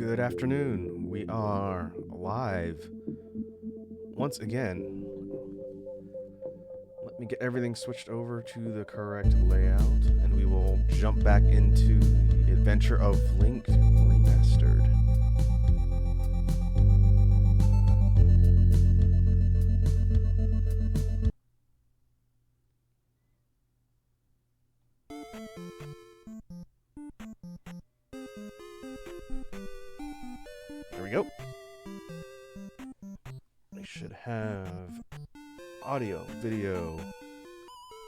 Good afternoon. We are live once again. Let me get everything switched over to the correct layout, and we will jump back into the adventure of Link Remastered. There we go. We should have audio, video.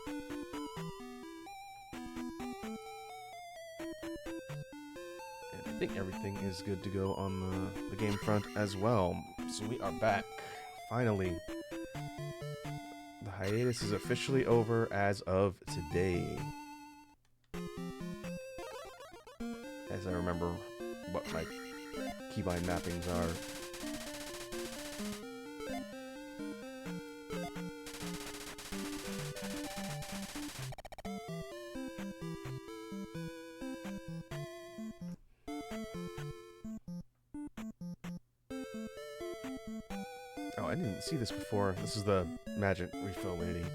And I think everything is good to go on the game front as well. So we are back, finally. The hiatus is officially over as of today. As I remember what my keybind mappings are. Oh, I didn't see this before. This is the magic refill lady.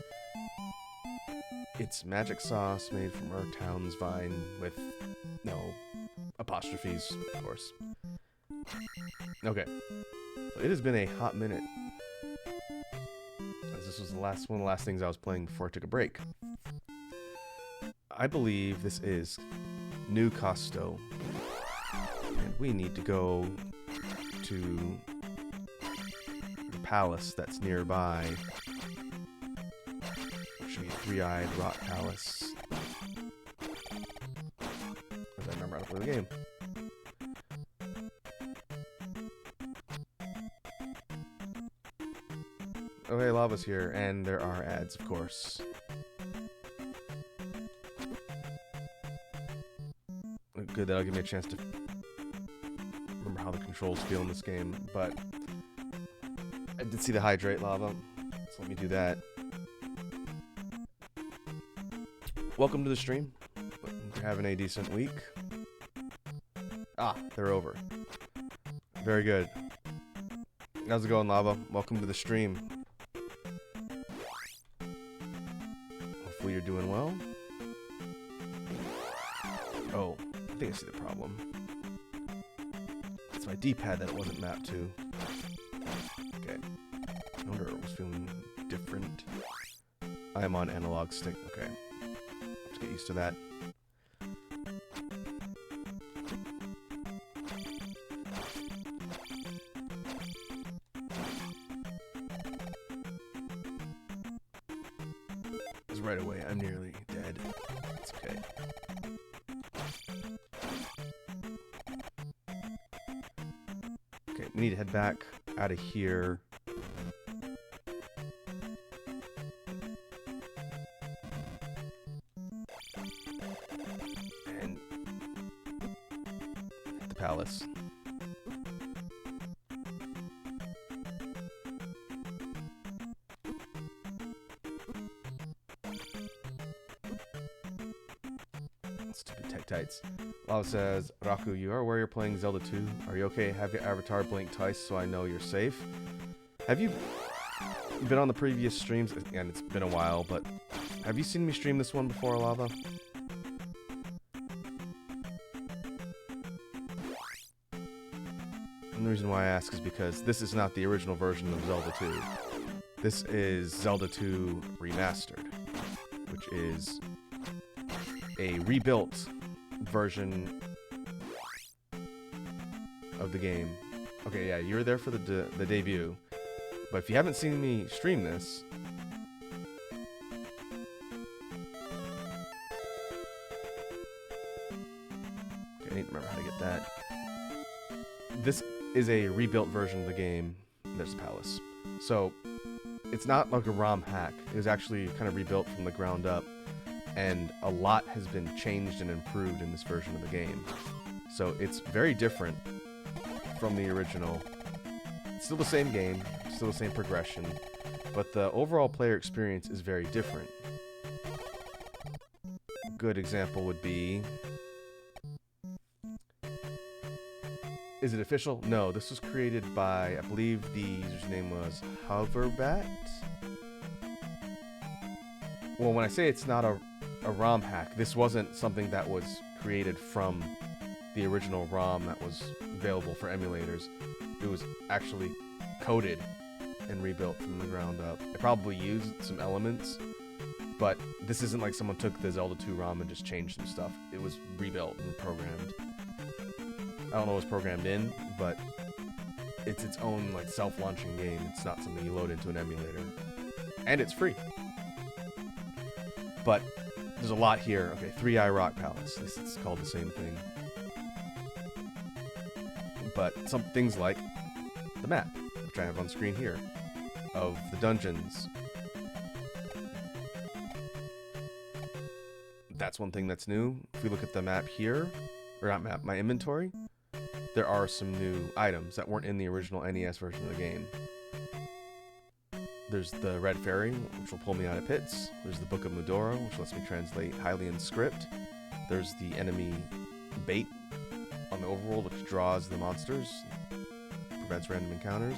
It's magic sauce made from our town's vine with no apostrophes, of course. Okay. So it has been a hot minute, as this was one of the last things I was playing before I took a break. I believe this is New Costo, and we need to go to the palace that's nearby. It should be Three-Eyed Rock Palace, as I remember how to play the game. Oh hey, lava's here, and there are ads, of course. Good, that'll give me a chance to remember how the controls feel in this game, but I did see the hydrate lava, so let me do that. Welcome to the stream. Hope you're having a decent week. Ah, they're over. Very good. How's it going, lava? Welcome to the stream. Hopefully you're doing well. Oh, I think I see the problem. It's my D-pad that it wasn't mapped to. Okay. I wonder if it was feeling different. I am on analog stick. Okay. Let's get used to that. Because right away I'm nearly dead. It's okay. Okay, we need to head back out of here. And the palace. Stupid tech tights. Lava says, Raku, you are aware you're playing Zelda 2? Are you okay? Have your avatar blink twice so I know you're safe? Have you been on the previous streams? Again, it's been a while, but have you seen me stream this one before, Lava? And the reason why I ask is because this is not the original version of Zelda 2. This is Zelda 2 Remastered, which is a rebuilt version of the game. Okay, yeah, you were there for the debut, but if you haven't seen me stream this, okay, I need to remember how to get that. This is a rebuilt version of the game. There's a palace, so it's not like a ROM hack. It was actually kind of rebuilt from the ground up. And a lot has been changed and improved in this version of the game. So it's very different from the original. It's still the same game, still the same progression, but the overall player experience is very different. A good example would be Is it official? No, this was created by, I believe the user's name was Hoverbat. Well, when I say it's not a ROM hack, this wasn't something that was created from the original ROM that was available for emulators. It was actually coded and rebuilt from the ground up. It probably used some elements, but this isn't like someone took the Zelda 2 ROM and just changed some stuff. It was rebuilt and programmed. I don't know what was programmed in, but it's its own like self-launching game. It's not something you load into an emulator. And it's free. But there's a lot here. Okay, 3-Eye Rock Palace. This is called the same thing. But some things like the map, which I have on screen here, of the dungeons. That's one thing that's new. If we look at the map here, or not map, my inventory, there are some new items that weren't in the original NES version of the game. There's the Red Fairy, which will pull me out of pits. There's the Book of Mudora, which lets me translate Hylian script. There's the enemy bait on the overworld, which draws the monsters, prevents random encounters.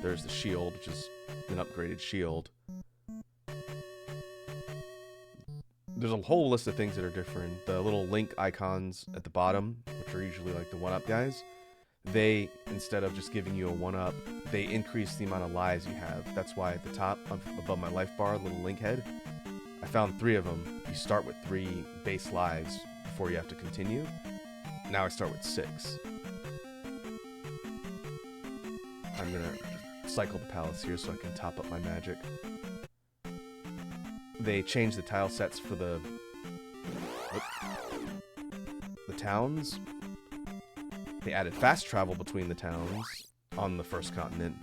There's the shield, which is an upgraded shield. There's a whole list of things that are different. The little Link icons at the bottom, which are usually like the 1-up guys, they, instead of just giving you a 1-up, they increase the amount of lives you have. That's why at the top, above my life bar, little Link head, I found 3 of them. You start with 3 base lives before you have to continue. Now I start with 6. I'm gonna cycle the palace here so I can top up my magic. They changed the tile sets for the towns. They added fast travel between the towns on the first continent.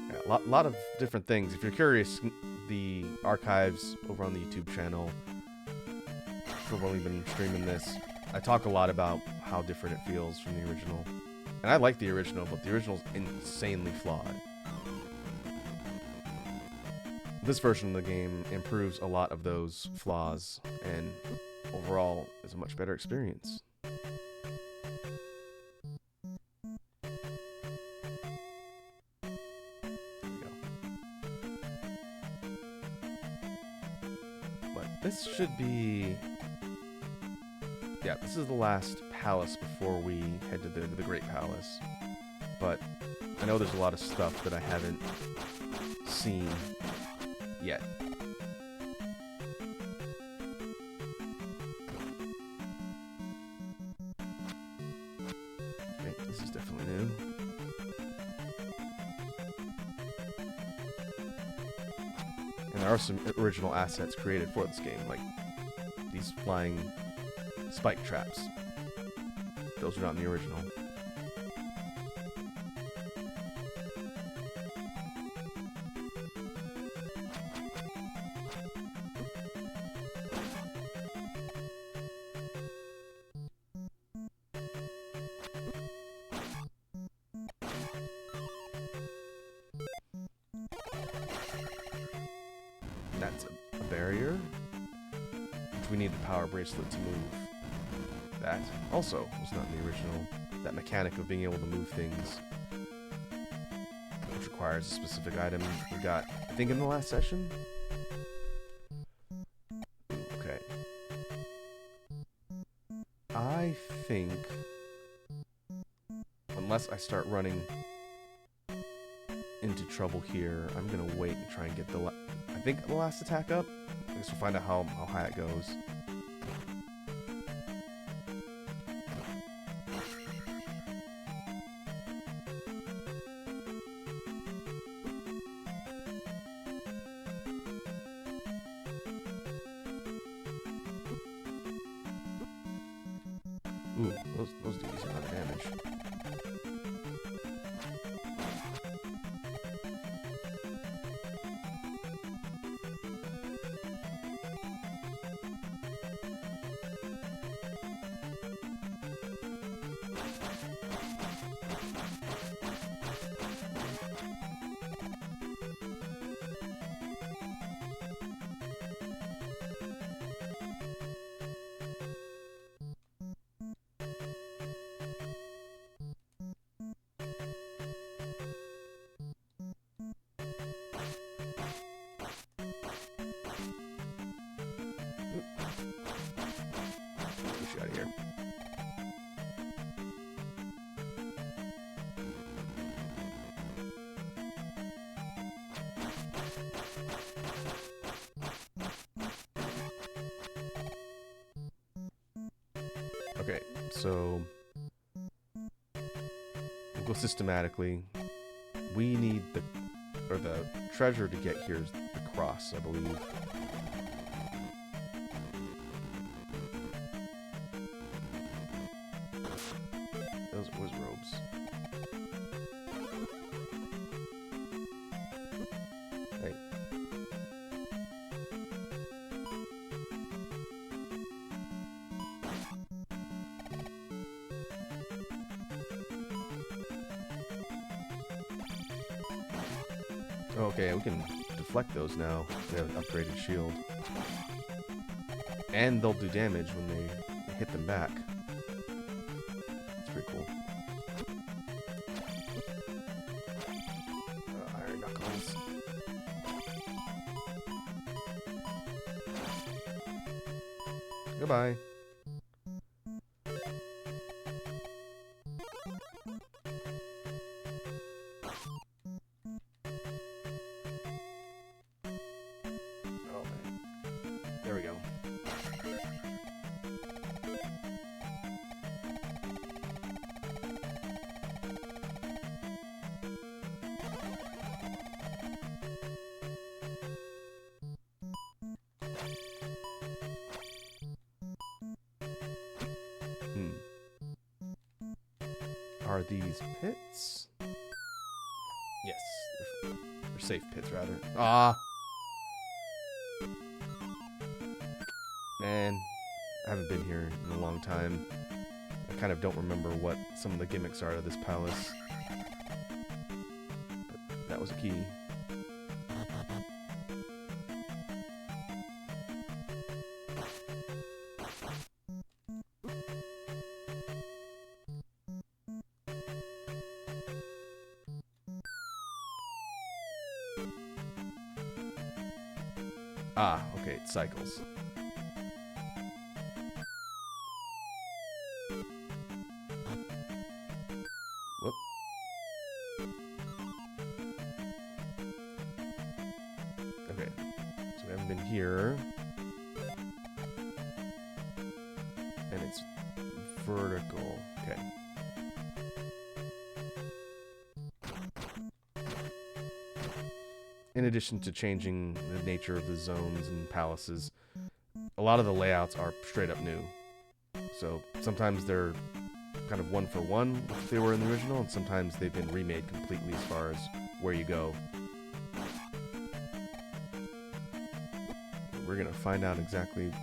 Yeah, a lot of different things. If you're curious, the archives over on the YouTube channel for when we've been streaming this, I talk a lot about how different it feels from the original. And I like the original, but the original's insanely flawed. This version of the game improves a lot of those flaws, and overall is a much better experience. There we go. But this should be... Yeah, this is the last palace before we head to the Great Palace. But I know there's a lot of stuff that I haven't seen yet. Okay, this is definitely new. And there are some original assets created for this game, like these flying spike traps. Those are not in the original. That's a barrier, which we need a power bracelet to move. That also was not in the original. That mechanic of being able to move things, which requires a specific item we got, I think, in the last session. Okay. I think, unless I start running into trouble here, I'm gonna wait and try and get the last attack up. I guess we'll find out how high it goes. Ooh, those do decent amount of damage. out of here. Okay, so we'll go systematically. We need the treasure to get here is the cross, I believe. Those was robes. Hey. Okay, we can deflect those now. They have an upgraded shield. And they'll do damage when they hit them back. That's pretty cool. Iron Knuckles. Goodbye. There we go. Are these pits? Yes. They're safe pits, rather. Ah! Man, I haven't been here in a long time. I kind of don't remember what some of the gimmicks are of this palace. But that was a key. Ah, okay, it cycles. Whoop. Okay, so we haven't been here. And it's vertical. Okay. In addition to changing the nature of the zones and palaces, a lot of the layouts are straight up new. So sometimes they're kind of one for one if they were in the original, and sometimes they've been remade completely as far as where you go. We're gonna find out exactly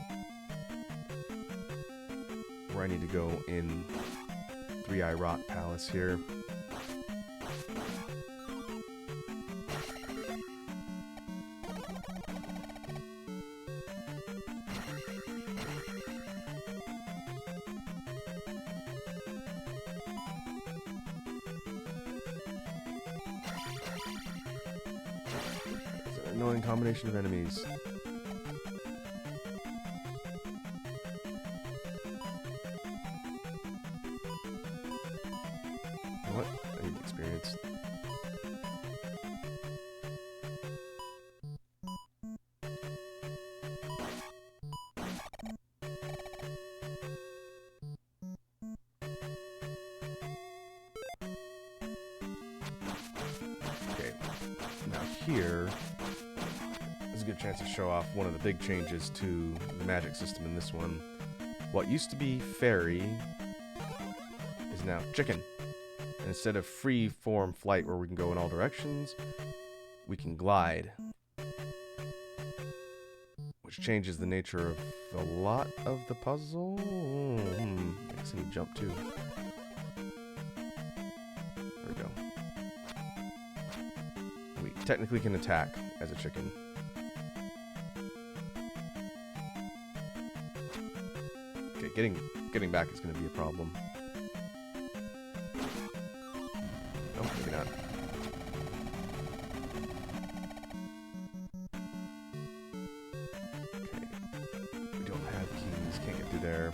where I need to go in Three Eye Rock Palace here. Annoying combination of enemies. What? I need experience. Okay. Now here a good chance to show off one of the big changes to the magic system in this one. What used to be fairy is now chicken. And instead of free form flight where we can go in all directions, we can glide. Which changes the nature of a lot of the puzzle. I guess I need jump too. There we go. We technically can attack as a chicken. Okay, getting back is going to be a problem. Oh, maybe not. Okay. We don't have keys. Can't get through there.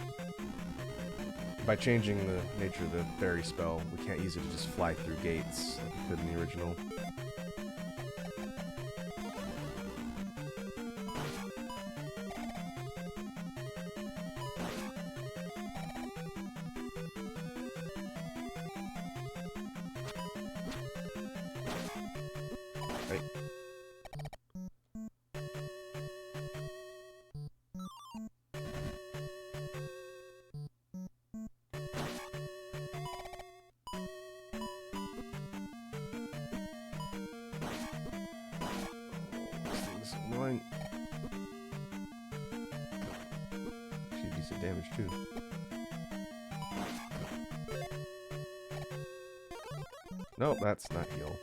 by changing the nature of the fairy spell, we can't use it to just fly through gates like we could in the original. Right. This is annoying. Actually, decent damage too. Nope, that's not heal.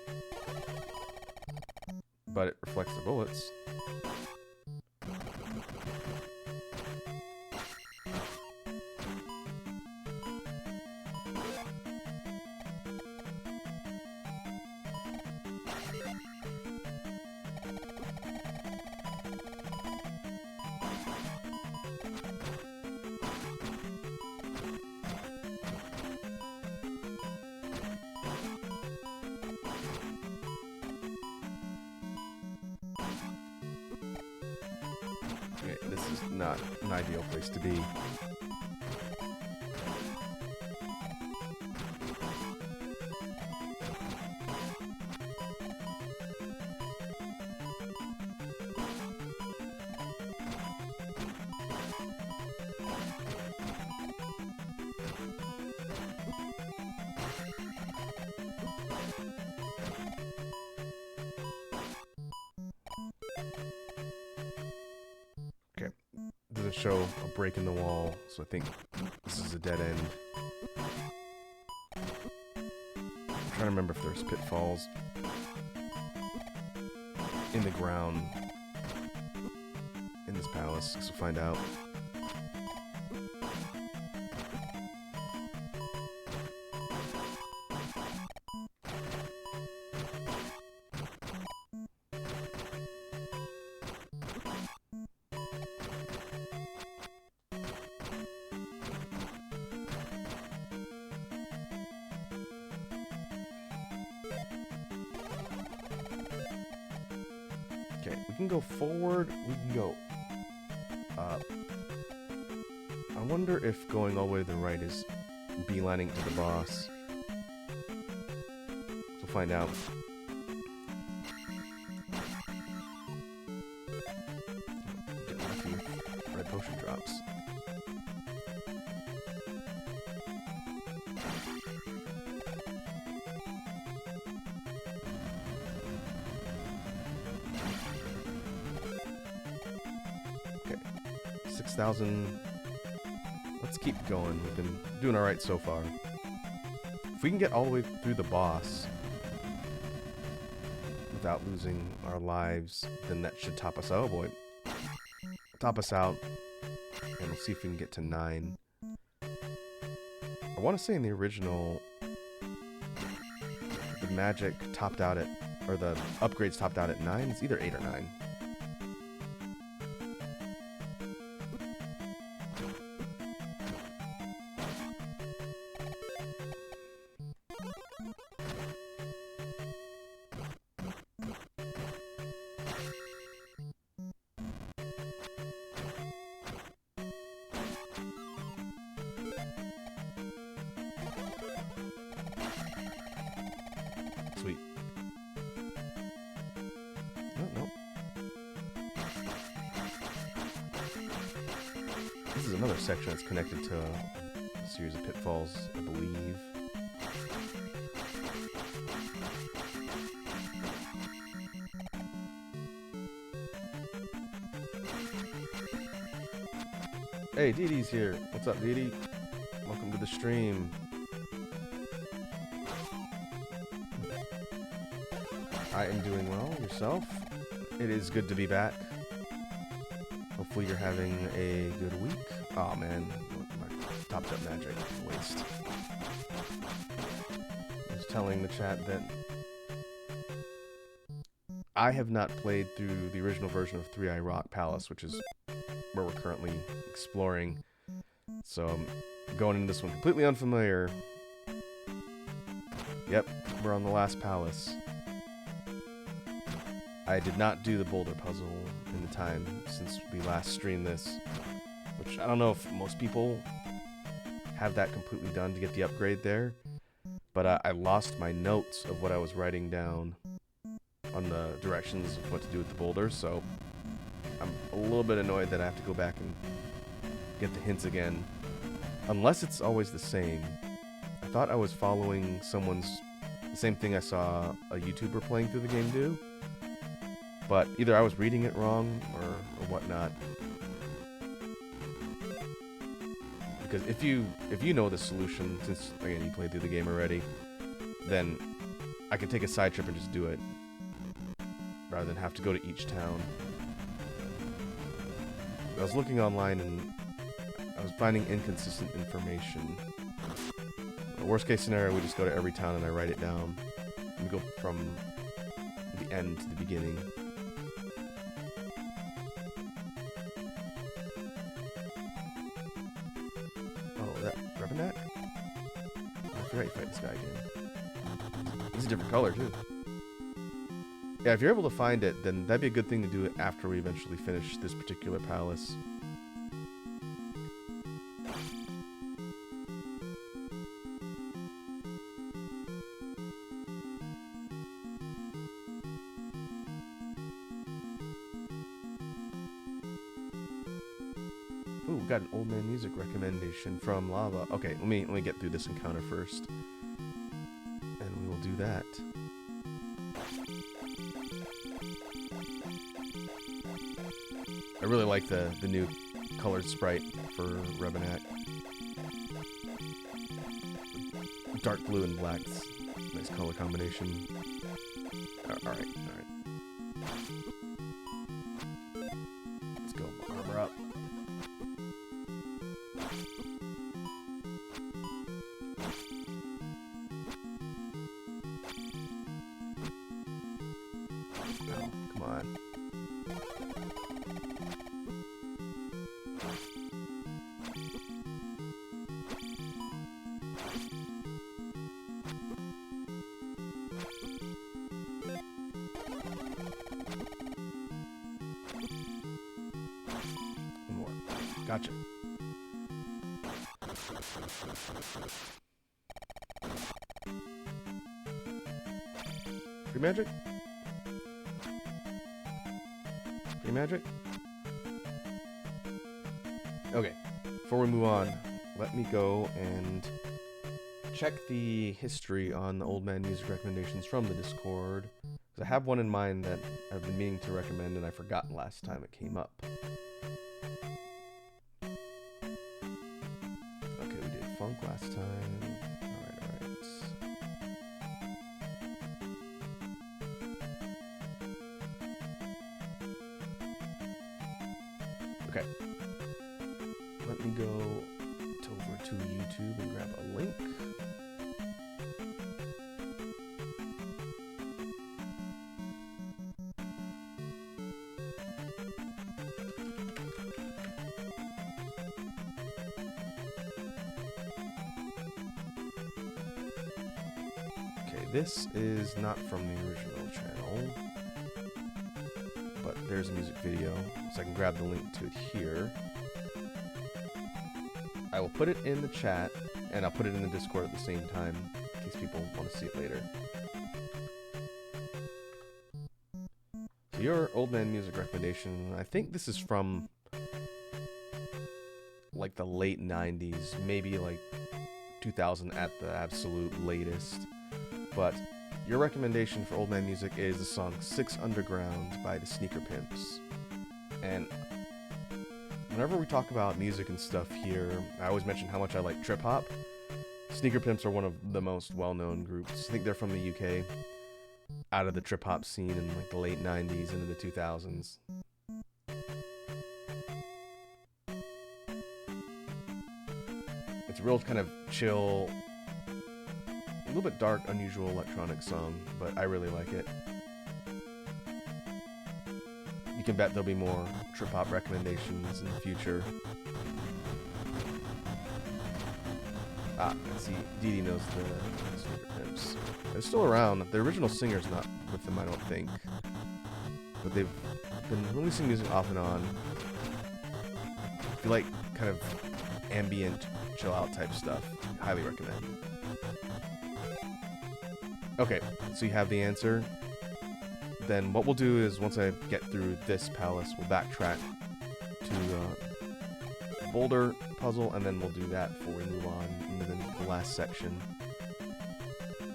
But it reflects the bullets. Okay, this is not an ideal place to be. Doesn't show a break in the wall, so I think this is a dead end. I'm trying to remember if there's pitfalls in the ground in this palace, so we'll find out. Okay, we can go forward, we can go up. I wonder if going all the way to the right is beelining to the boss. We'll find out. Get lucky with red potion drops. Okay, 6,000. Let's keep going. We've been doing alright so far. If we can get all the way through the boss without losing our lives, then that should top us out. Oh boy. Top us out. And we'll see if we can get to 9. I want to say in the original, the magic topped out at, or the upgrades topped out at 9. It's either 8 or 9. Sweet. Nope. This is another section that's connected to a series of pitfalls, I believe. Hey, Dee Dee's here. What's up, Dee Dee? Welcome to the stream. I am doing well. Yourself? It is good to be back. Hopefully you're having a good week. Aw, man. My topped up magic. Waste. I was telling the chat that I have not played through the original version of 3i Rock Palace, which is where we're currently exploring. So Going into this one completely unfamiliar. Yep, we're on the last palace. I did not do the boulder puzzle in the time since we last streamed this, which I don't know if most people have that completely done to get the upgrade there, but I lost my notes of what I was writing down on the directions of what to do with the boulders, so I'm a little bit annoyed that I have to go back and get the hints again, unless it's always the same. I thought I was following the same thing I saw a YouTuber playing through the game do, but either I was reading it wrong or whatnot. Because if you know the solution, since again you played through the game already, then I can take a side trip and just do it, rather than have to go to each town. I was looking online and I was finding inconsistent information. The worst case scenario, we just go to every town and I write it down. And we go from the end to the beginning. Oh, that Rubberneck? I forgot you fight this guy again. He's a different color too. Yeah, if you're able to find it, then that'd be a good thing to do after we eventually finish this particular palace. Ooh, we got an old man music recommendation from Lava. Okay, let me get through this encounter first, and we will do that. I really like the new colored sprite for Rubberneck. Dark blue and black, nice color combination. All right. Let's go armor up. Oh, come on. One more. Gotcha. Free magic? Free magic? Okay, before we move on, let me go and check the history on the Old Man Music recommendations from the Discord. Because I have one in mind that I've been meaning to recommend and I forgot last time it came up. Okay, we did Funk last time. Alright. Okay. Let me go over to YouTube and grab a link. Okay, this is not from the original channel, but there's a music video, so I can grab the link to it here. I will put it in the chat, and I'll put it in the Discord at the same time, in case people want to see it later. So your Old Man Music recommendation, I think this is from, like, the late 90s, maybe, like, 2000 at the absolute latest. But your recommendation for Old Man Music is the song 6 Underground by the Sneaker Pimps. And whenever we talk about music and stuff here, I always mention how much I like trip hop. Sneaker Pimps are one of the most well-known groups. I think they're from the UK, out of the trip hop scene in like the late 90s into the 2000s. It's a real kind of chill, a little bit dark, unusual electronic song, but I really like it. You can bet there'll be more trip hop recommendations in the future. Ah, I see. Dee Dee knows the Sneaker Pimps. They're still around. The original singer's not with them, I don't think. But they've been releasing music off and on. If you like kind of ambient, chill out type stuff, highly recommend. Okay, so you have the answer. Then what we'll do is once I get through this palace, we'll backtrack to Boulder puzzle, and then we'll do that before we move on into the last section.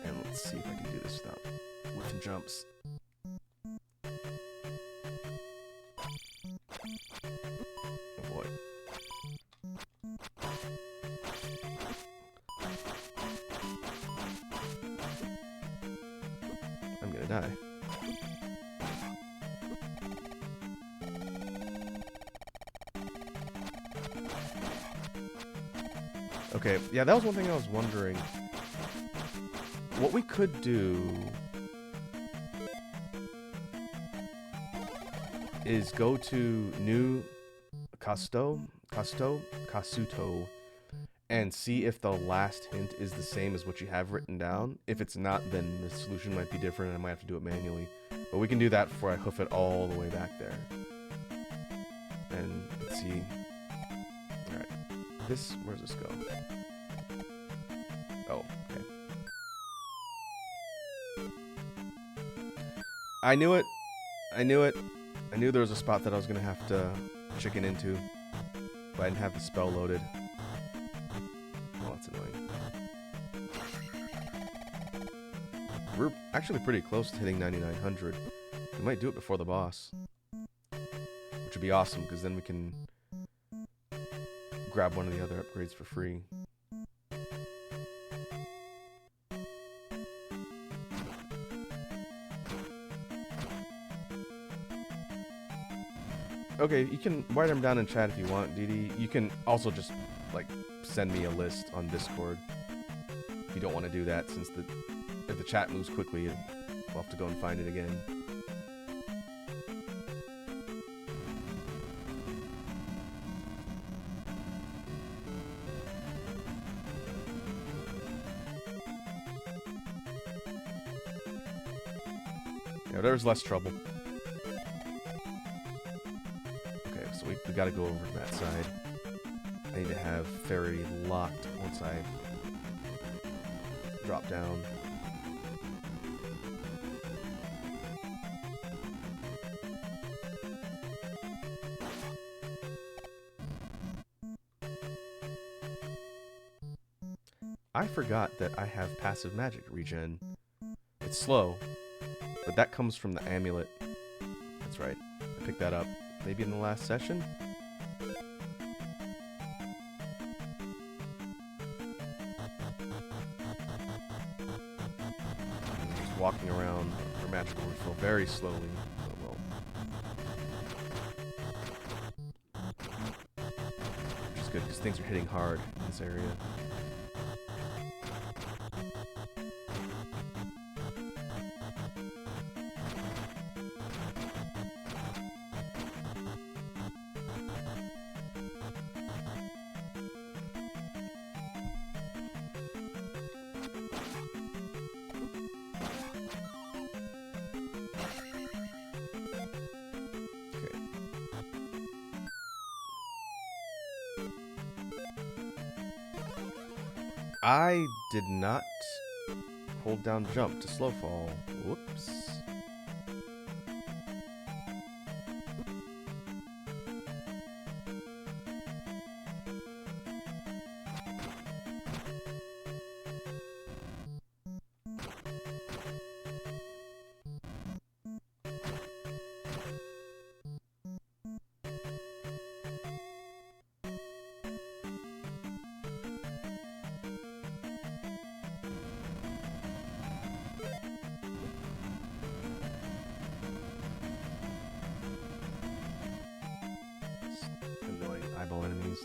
And let's see if I can do this without whiffing jumps. Oh boy. I'm gonna die. Okay, yeah, that was one thing I was wondering. What we could do is go to New Casuto, and see if the last hint is the same as what you have written down. If it's not, then the solution might be different and I might have to do it manually. But we can do that before I hoof it all the way back there. And let's see. Alright. This, where's this go? Oh, okay. I knew it. I knew it. I knew there was a spot that I was going to have to chicken into, but I didn't have the spell loaded. Oh, that's annoying. We're actually pretty close to hitting 9,900. We might do it before the boss, which would be awesome, because then we can grab one of the other upgrades for free. Okay, you can write them down in chat if you want, Dee Dee. You can also just, like, send me a list on Discord if you don't want to do that, since if the chat moves quickly, we'll have to go and find it again. Yeah, whatever's less trouble. So we gotta go over to that side. I need to have Fairy locked once I drop down. I forgot that I have passive magic regen. It's slow, but that comes from the amulet. That's right. I picked that up. Maybe in the last session? Just walking around for magical refill very slowly. But well. Which is good, because things are hitting hard in this area. I did not hold down jump to slow fall. Whoops. Eyeball enemies.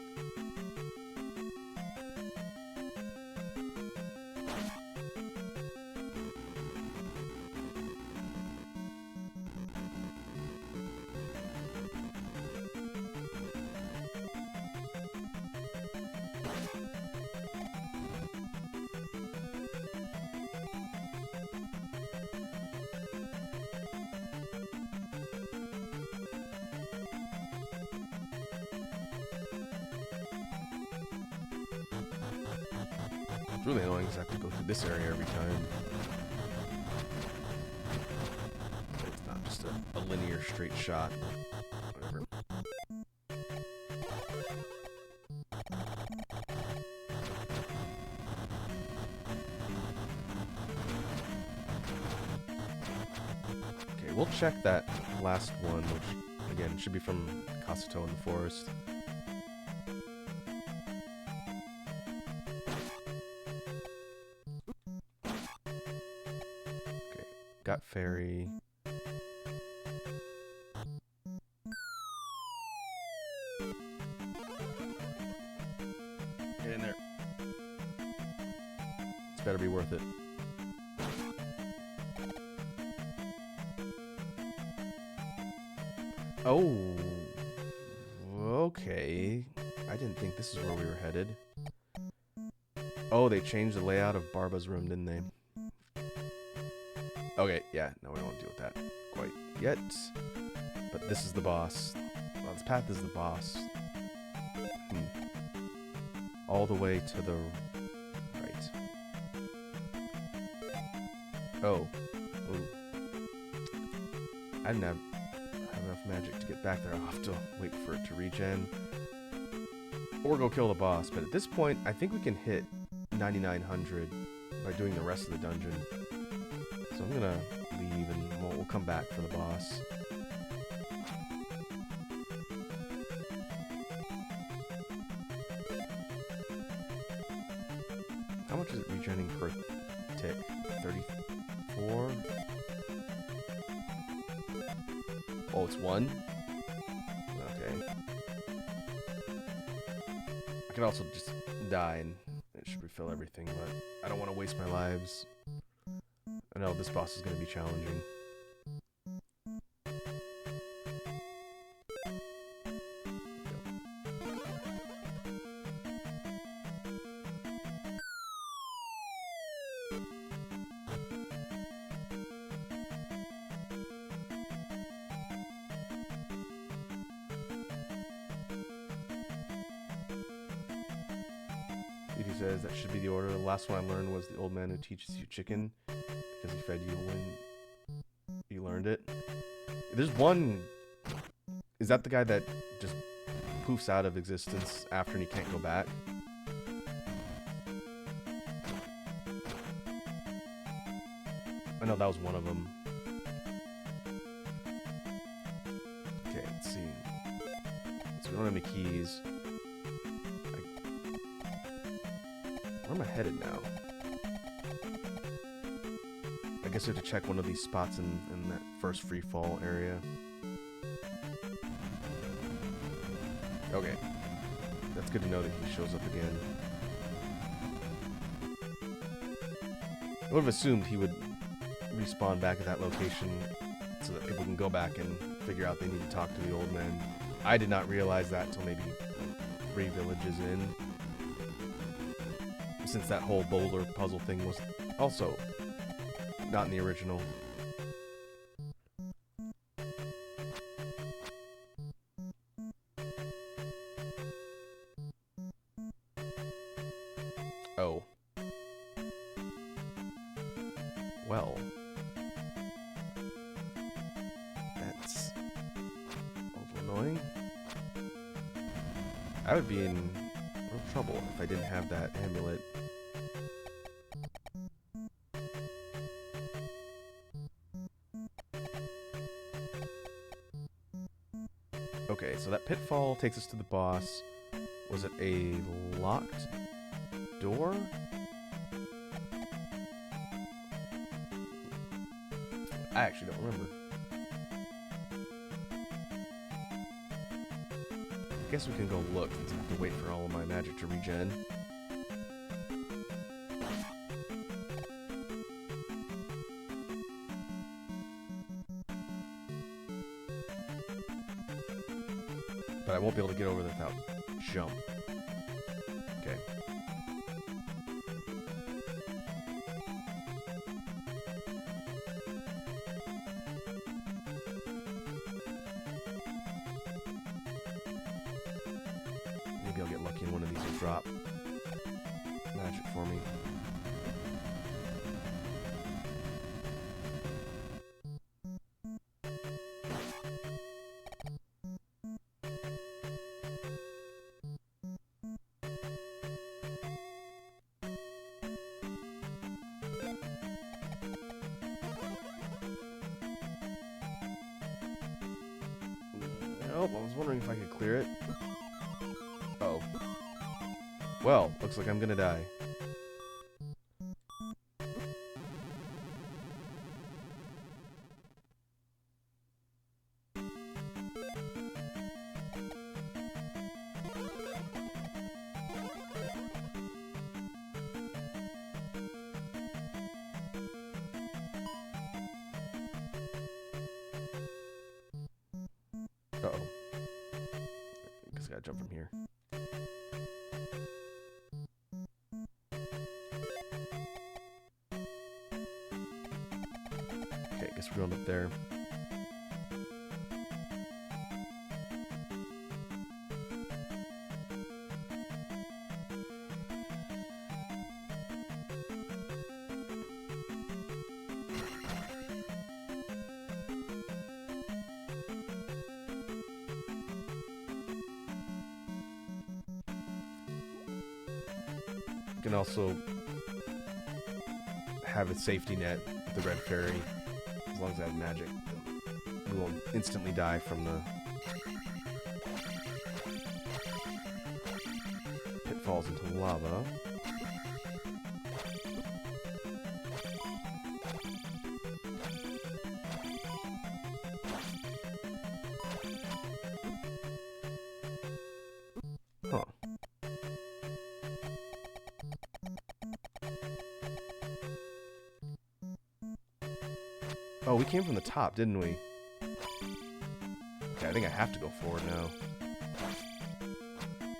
It's really annoying because I have to go through this area every time. It's not just a linear straight shot. Whatever. Okay, we'll check that last one, which again should be from Kasuto in the forest. Okay, got fairy. Get in there. It's better be worth it. Oh, okay. I didn't think this is where we were headed. Oh, they changed the layout of Barba's room, didn't they? Okay, yeah, no, we don't want to deal with that quite yet. But this is the boss. Well, this path is the boss. All the way to the right. Oh. Ooh. I didn't have enough magic to get back there. I'll have to wait for it to regen. Or go kill the boss. But at this point, I think we can hit 9900 by doing the rest of the dungeon. So I'm gonna leave and we'll come back for the boss. How much is it regenerating per tick? 34? Oh, it's 1? Okay. I could also just die and it should refill everything, but I don't want to waste my lives. I know this boss is going to be challenging. He says that should be the order. The last one I learned was the old man who teaches you chicken because he fed you when you learned it. There's one. Is that the guy that just poofs out of existence after and he can't go back? I know that was one of them. Okay, let's see. So we don't have any keys. Where am I headed now? I guess we have to check one of these spots in that first free fall area. Okay. That's good to know that he shows up again. I would have assumed he would respawn back at that location so that people can go back and figure out they need to talk to the old man. I did not realize that until maybe 3 villages in. Since that whole boulder puzzle thing was also not in the original. Oh. Well. That's a little annoying. I would be in real trouble if I didn't have that amulet. Okay, so that pitfall takes us to the boss. Was it a locked door? I actually don't remember. I guess we can go look since I have to wait for all of my magic to regen. But I won't be able to get over without jump. Okay. Maybe I'll get lucky and one of these will drop magic for me. Oh, I was wondering if I could clear it. Oh. Well, looks like I'm gonna die. Uh-oh. Guess I gotta jump from here. Okay, guess we're going up there. Can also have a safety net with the red fairy. As long as I have magic, we won't instantly die from the pitfalls into lava. Huh. Oh, we came from the top, didn't we? Okay, I think I have to go forward now.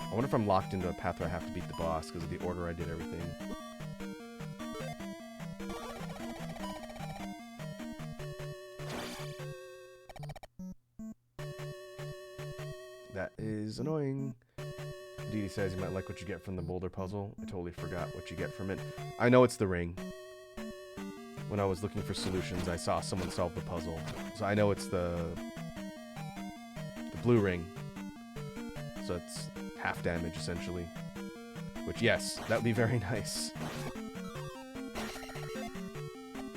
I wonder if I'm locked into a path where I have to beat the boss because of the order I did everything. That is annoying. Dee says you might like what you get from the boulder puzzle. I totally forgot what you get from it. I know it's the ring. When I was looking for solutions, I saw someone solve the puzzle. So I know it's the blue ring. So it's half damage, essentially. Which, yes, that would be very nice.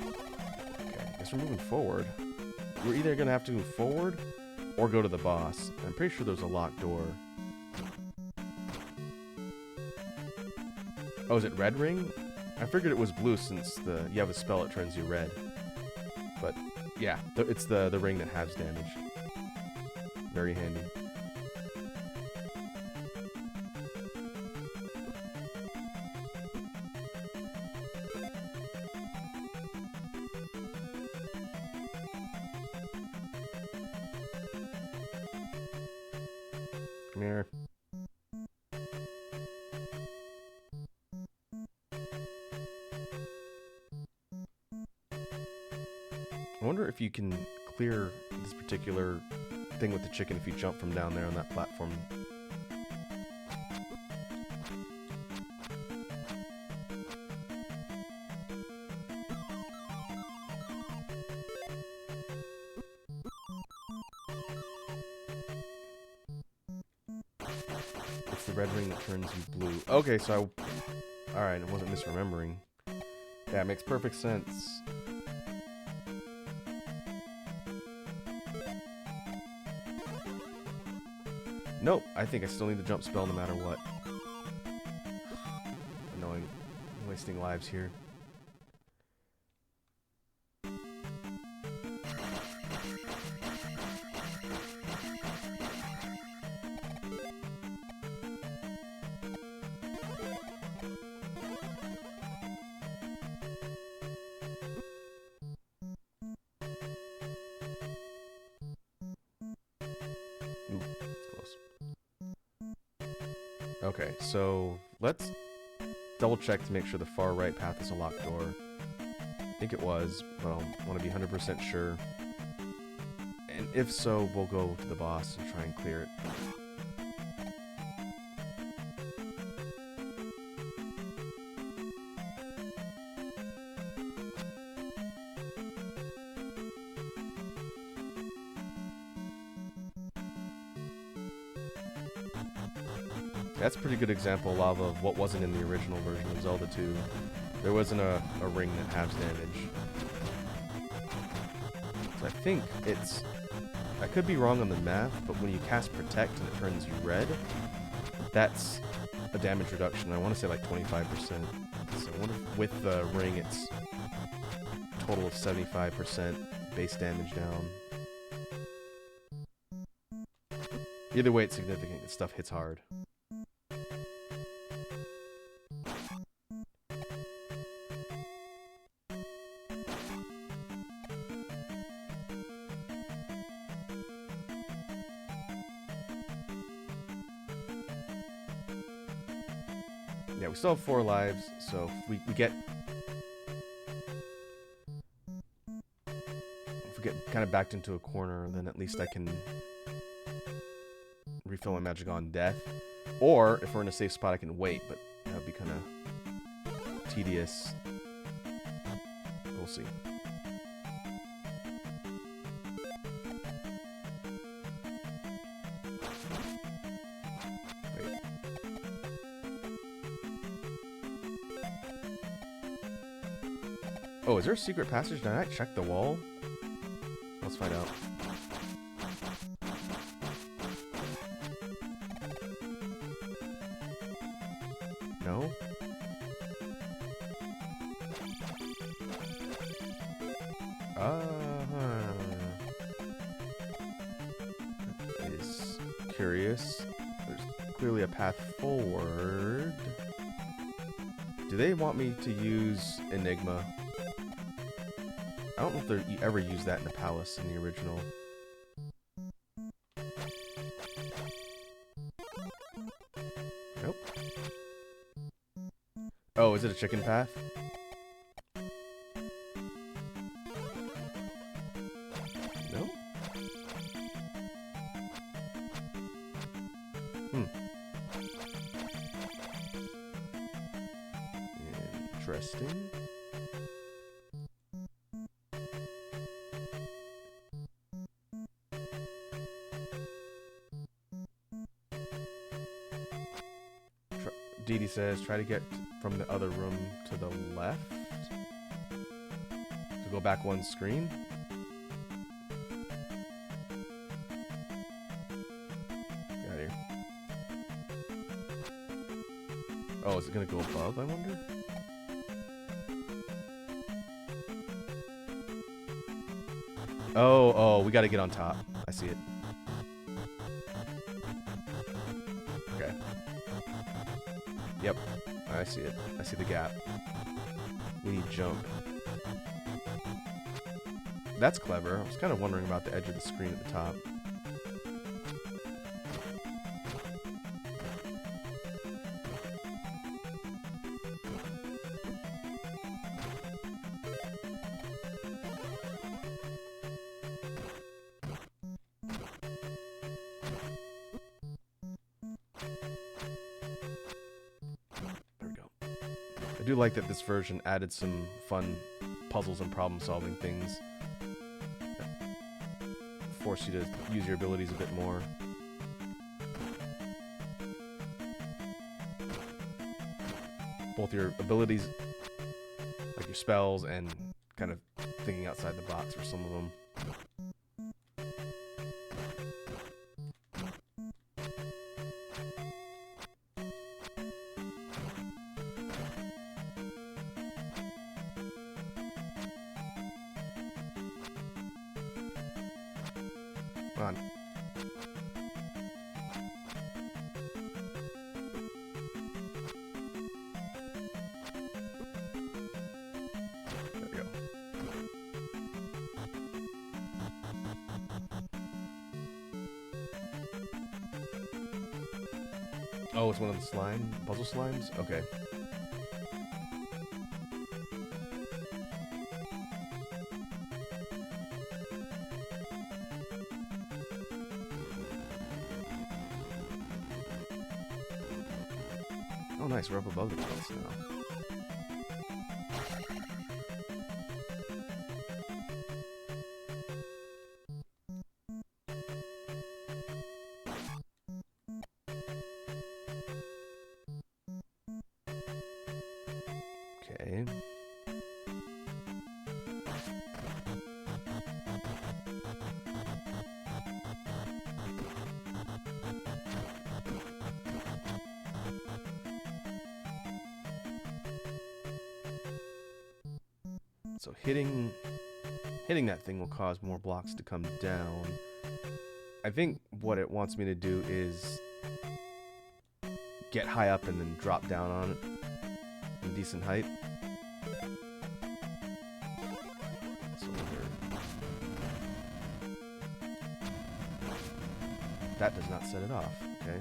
Okay, I guess we're moving forward. We're either going to have to move forward or go to the boss. I'm pretty sure there's a locked door. Oh, is it red ring? I figured it was blue since you have a spell that turns you red. But, yeah, it's the ring that halves damage. Very handy. Come here. I wonder if you can clear this particular thing with the chicken if you jump from down there on that platform. It's the red ring that turns you blue. Okay, so alright, I wasn't misremembering. Yeah, it makes perfect sense. Nope, I think I still need the jump spell no matter what. Annoying. I'm wasting lives here. Ooh, close. Okay, so let's double check to make sure the far right path is a locked door. I think it was, but I want to be 100% sure. And if so, we'll go to the boss and try and clear it. That's a pretty good example, Lava, of what wasn't in the original version of Zelda 2. There wasn't a ring that halves damage. So I think it's I could be wrong on the math, but when you cast Protect and it turns you red, that's a damage reduction. I want to say like 25%. So I wonder if with the ring it's a total of 75% base damage down. Either way, it's significant. This stuff hits hard. Yeah, we still have 4 lives, so if we get kind of backed into a corner, then at least I can refill my magic on death. Or if we're in a safe spot, I can wait, but that would be kind of tedious. We'll see. Wait. Oh, is there a secret passage? Did I not check the wall? Let's find out. No? That is curious. There's clearly a path forward. Do they want me to use Enigma? I don't know if they ever used that in the palace in the original. Nope. Oh, is it a chicken path? No? Interesting. Dee Dee says, try to get from the other room to the left. To go back one screen. Get out of here. Oh, is it gonna go above, I wonder? Oh, we gotta get on top. I see it. Okay. Yep, I see it. I see the gap. We need jump. That's clever. I was kind of wondering about the edge of the screen at the top. I do like that this version added some fun puzzles and problem-solving things that force you to use your abilities a bit more. Both your abilities, like your spells, and kind of thinking outside the box for some of them. Come on. There we go. Oh, it's one of the puzzle slimes? Okay. Oh, nice. We're up above the clouds now. Okay. So hitting that thing will cause more blocks to come down. I think what it wants me to do is get high up and then drop down on it in decent height. So that does not set it off. Okay.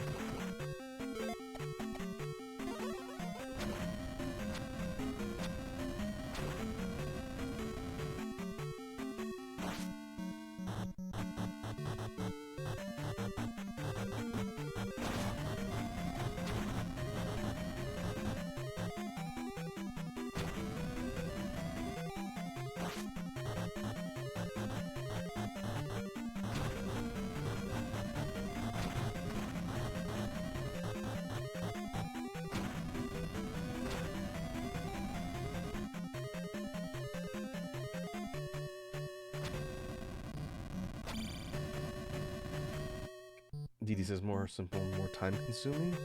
DD says more simple, more time consuming.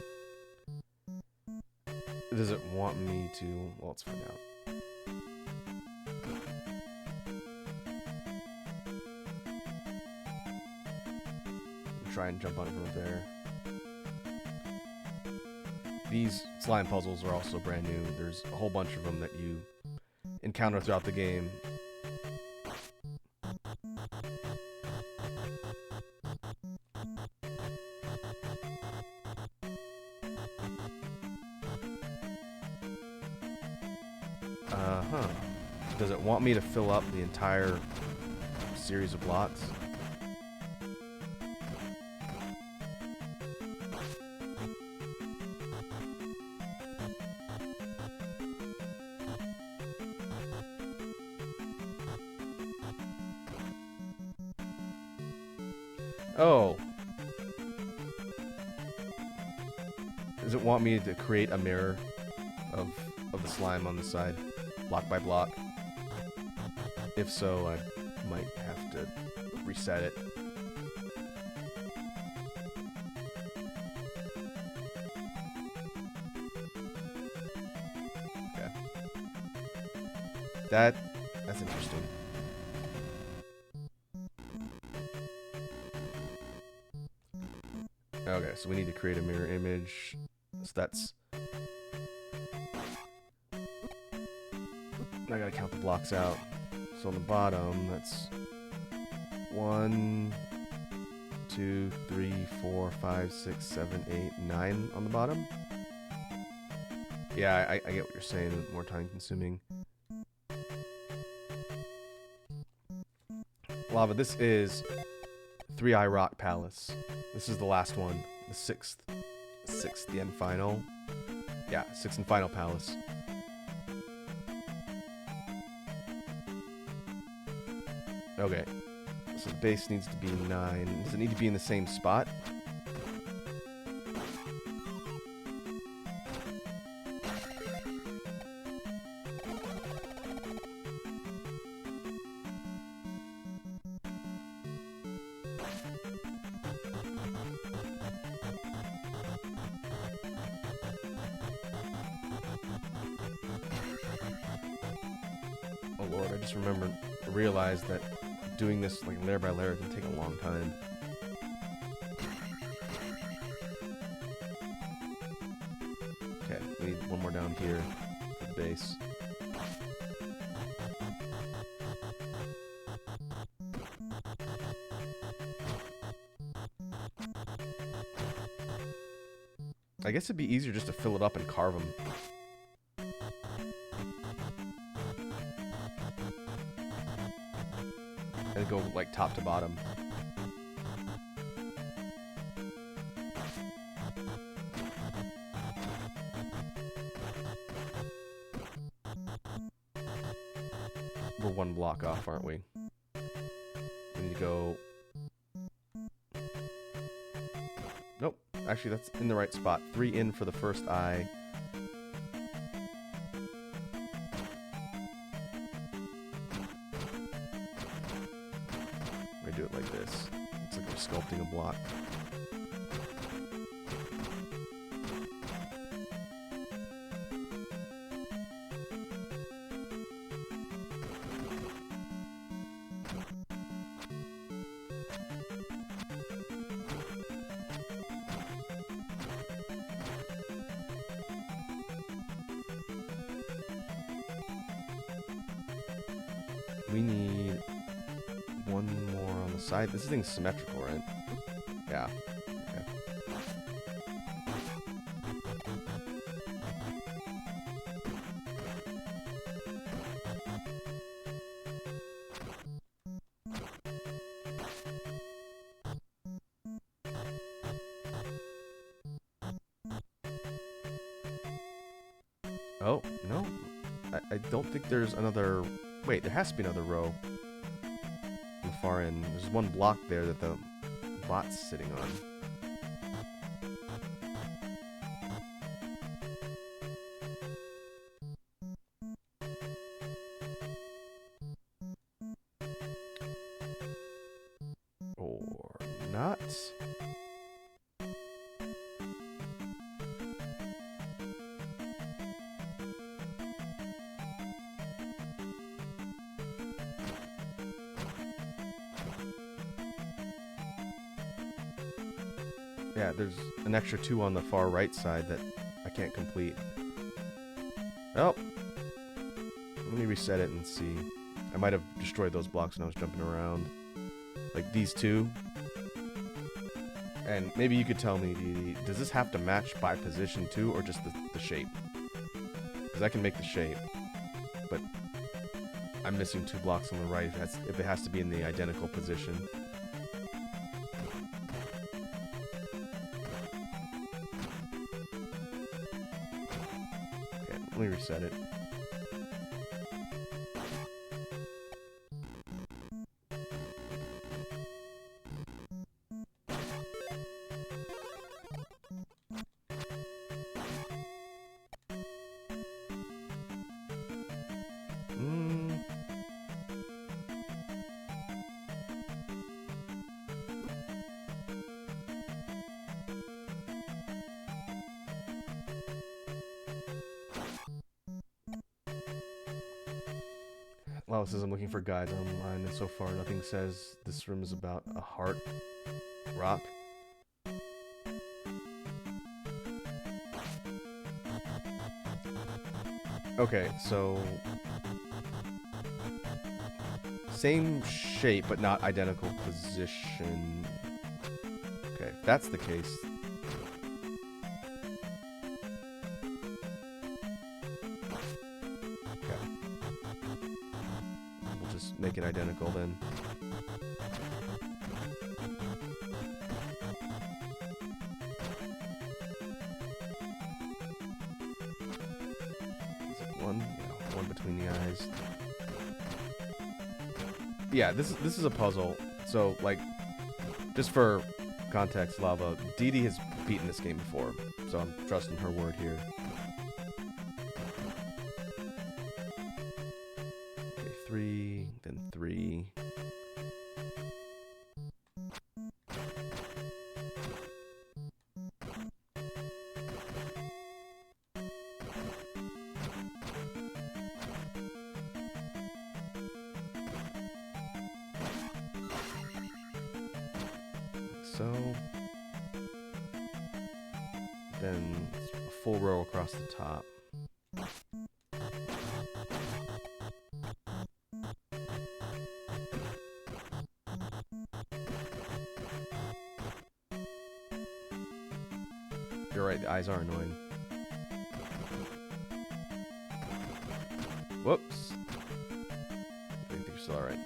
Does it want me to? Well, let's find out. Try and jump on it from there. These slime puzzles are also brand new. There's a whole bunch of them that you encounter throughout the game. Does it want me to fill up the entire series of blocks? Oh. Does it want me to create a mirror of the slime on the side, block by block? If so, I might have to reset it. Okay. That's interesting. Okay, so we need to create a mirror image. So that's... I gotta count the blocks out. So on the bottom, that's 1, 2, 3, 4, 5, 6, 7, 8, 9 on the bottom. Yeah, I get what you're saying. More time consuming. Lava, this is 3-Eye Rock Palace. This is the last one. The sixth and final. Yeah, sixth and final palace. Okay, so the base needs to be 9. Does it need to be in the same spot? Oh Lord, I just realized that doing this like layer by layer can take a long time. Okay, we need one more down here for the base. I guess it'd be easier just to fill it up and carve them. And go like top to bottom. We're one block off, aren't we? We need to go... Nope. Actually, that's in the right spot. 3 in for the first eye. I do it like this. It's like we're sculpting a block. We need one more on the side. This thing's symmetrical, right? Yeah. Okay. Oh, no. I don't think there's another... Wait, there has to be another row on the far end. There's one block there that the bot's sitting on. Or not. Yeah, there's an extra 2 on the far right side that I can't complete. Oh! Let me reset it and see. I might have destroyed those blocks when I was jumping around. Like these 2. And maybe you could tell me, Dee, does this have to match by position too, or just the shape? Because I can make the shape, but I'm missing 2 blocks on the right if it has to be in the identical position. Let me reset it. Well, it says I'm looking for guides online, and so far nothing says this room is about a heart rock. Okay, so same shape but not identical position. Okay, if that's the case. Make it identical then. Is it 1? Yeah, 1 between the eyes. Yeah, this is a puzzle. So like, just for context, Lava, Dee Dee has beaten this game before, so I'm trusting her word here. Okay, 3, then 3. So then a full row across the top. You're right, the eyes are annoying. Whoops. I think you're still alright.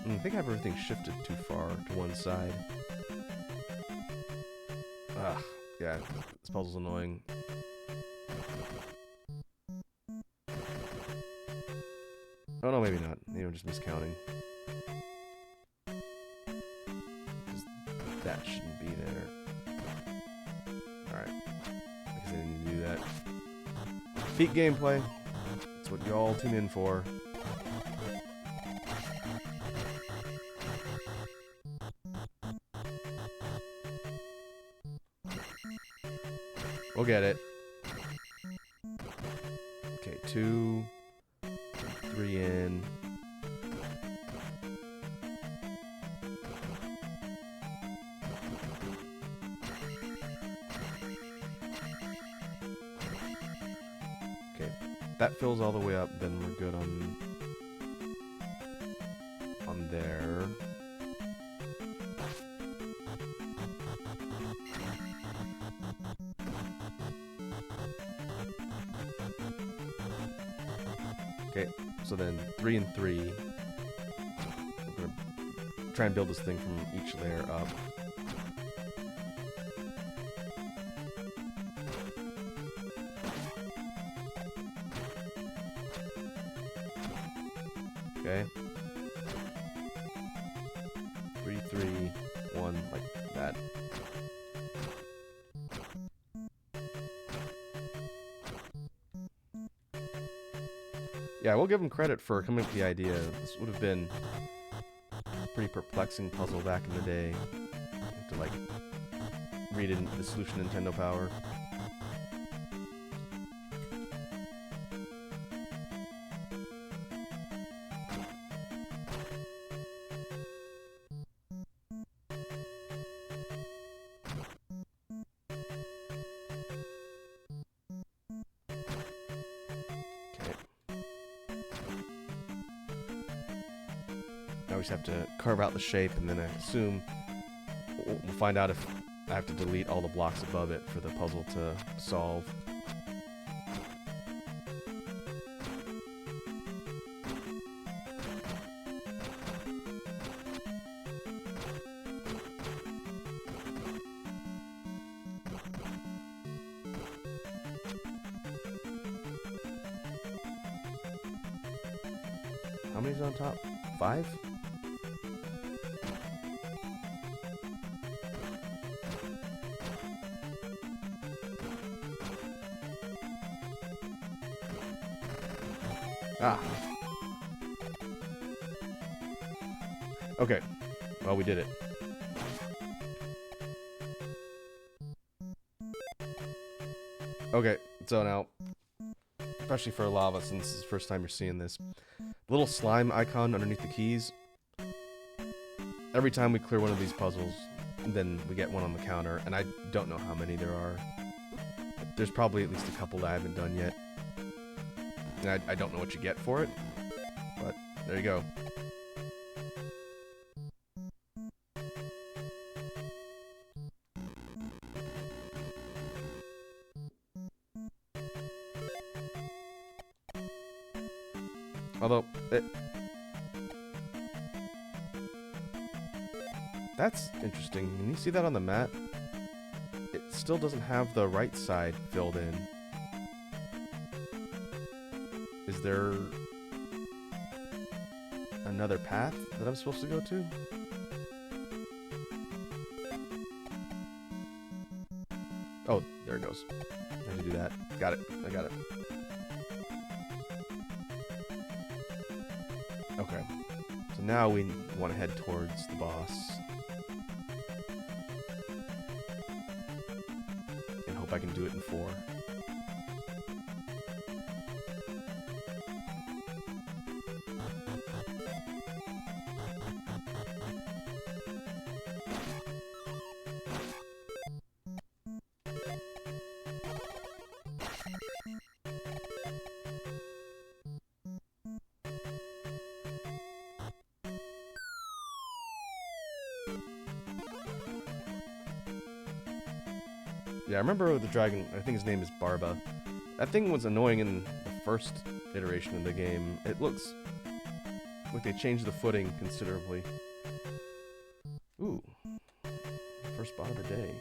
I think I have everything shifted too far to one side. Ugh, yeah, this puzzle's annoying. maybe not. Maybe I'm just miscounting. 'Cause that shouldn't be there. Alright. I guess I didn't need to do that. Peak gameplay. That's what you all tune in for. We'll get it. Okay, 2, 3 in. Okay, that fills all the way up, then we're good on there. Okay, so then 3 and 3. We're gonna try and build this thing from each layer up. Okay. 3, 3, 1, like that. Yeah, I will give him credit for coming up with the idea. This would have been a pretty perplexing puzzle back in the day. You have to, like, read in the solution Nintendo Power. Now we just have to carve out the shape, and then I assume we'll find out if I have to delete all the blocks above it for the puzzle to solve. How many's on top? 5? Ah. Okay. Well, we did it. Okay, so now, especially for lava, since this is the first time you're seeing this, the little slime icon underneath the keys, every time we clear one of these puzzles, then we get one on the counter, and I don't know how many there are. There's probably at least a couple that I haven't done yet. And I don't know what you get for it, but there you go. Although, that's interesting. Can you see that on the map? It still doesn't have the right side filled in. Is there another path that I'm supposed to go to? Oh, there it goes. I have to do that. Got it. I got it. Okay. So now we want to head towards the boss. And hope I can do it in 4. Yeah, I remember the dragon, I think his name is Barba. That thing was annoying in the first iteration of the game. It looks like they changed the footing considerably. Ooh. First bot of the day.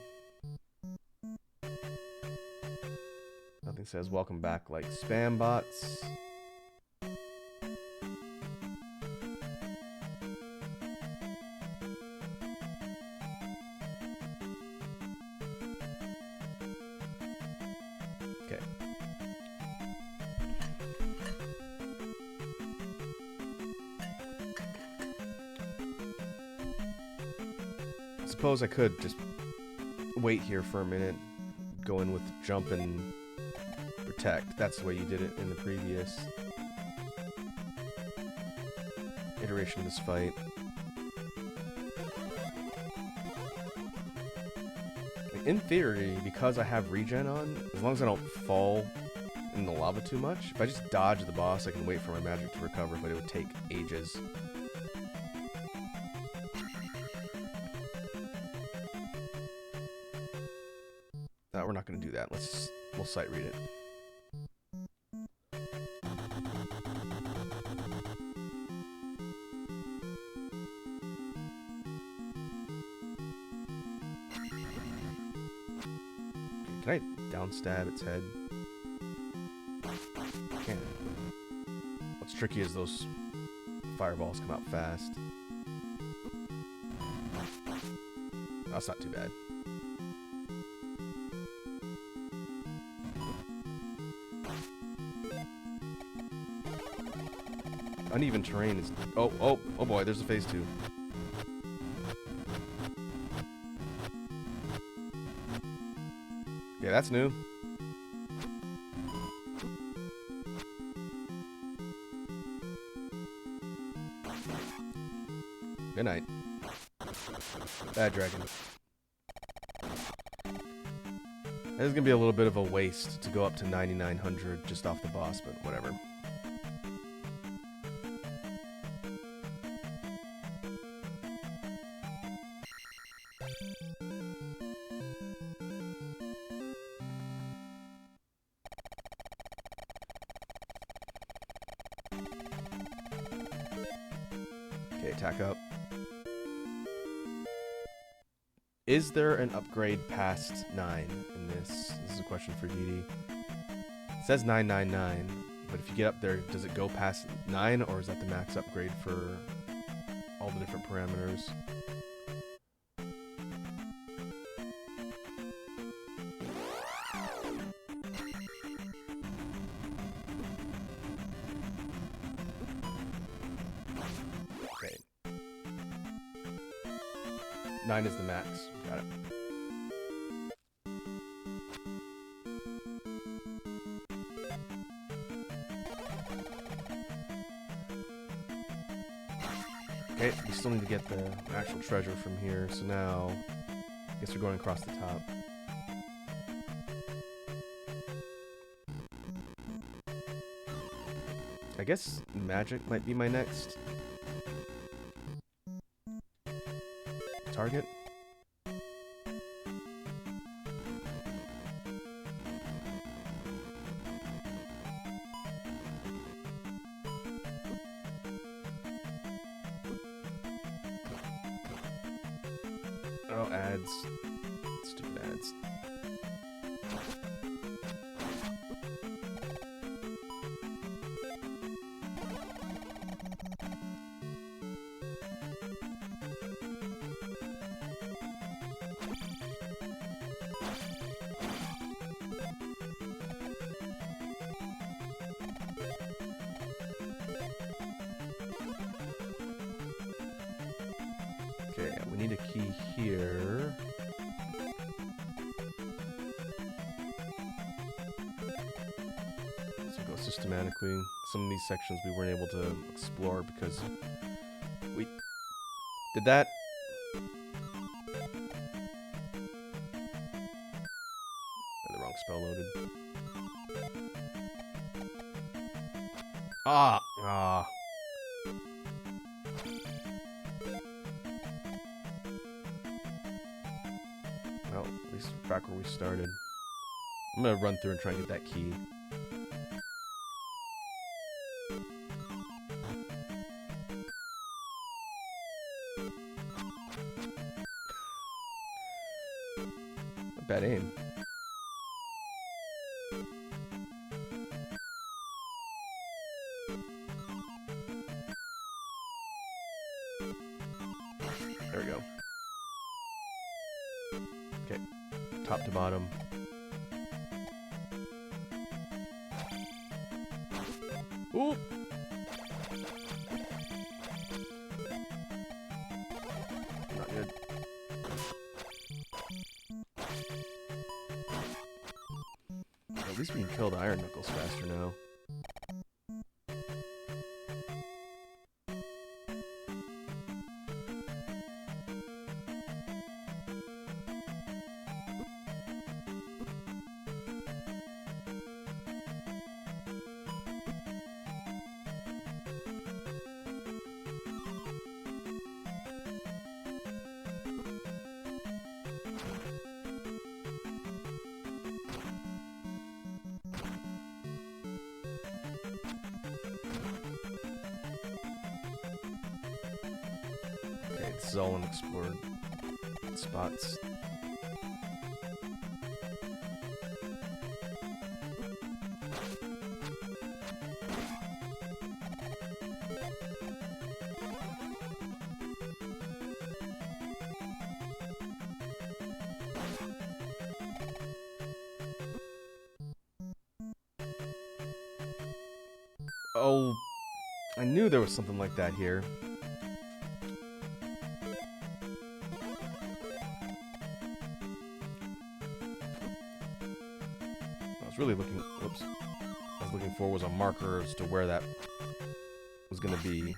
Nothing says welcome back like spam bots. suppose I could just wait here for a minute, go in with jump and protect. That's the way you did it in the previous iteration of this fight. In theory, because I have regen on, as long as I don't fall in the lava too much, if I just dodge the boss, I can wait for my magic to recover, but it would take ages. We're not going to do that. We'll sight read it. Can I down stab its head? Can't. What's tricky is those fireballs come out fast. That's not too bad. Uneven terrain is... Oh boy, there's a phase 2. Yeah, that's new. Good night. Bad dragon. This is gonna be a little bit of a waste to go up to 9,900 just off the boss, but whatever. Okay, attack up. Is there an upgrade past 9 in this? This is a question for Dee. It says 999, but if you get up there, does it go past 9, or is that the max upgrade for all the different parameters? Okay. 9 is the max. Got it. Okay, we still need to get the actual treasure from here, so now I guess we're going across the top. I guess magic might be my next target. Oh, ads. Stupid ads. Okay, we need a key here. So go systematically. Some of these sections we weren't able to explore because we did that. Had the wrong spell loaded. Ah. Well, at least back where we started. I'm gonna run through and try and get that key. Bad aim. There we go. Okay, top to bottom. Ooh! Not good. At least we can kill the Iron Knuckles faster now. Okay, this is all unexplored spots. Oh, I knew there was something like that here. I was really looking, whoops. I was looking for was a marker as to where that was gonna be.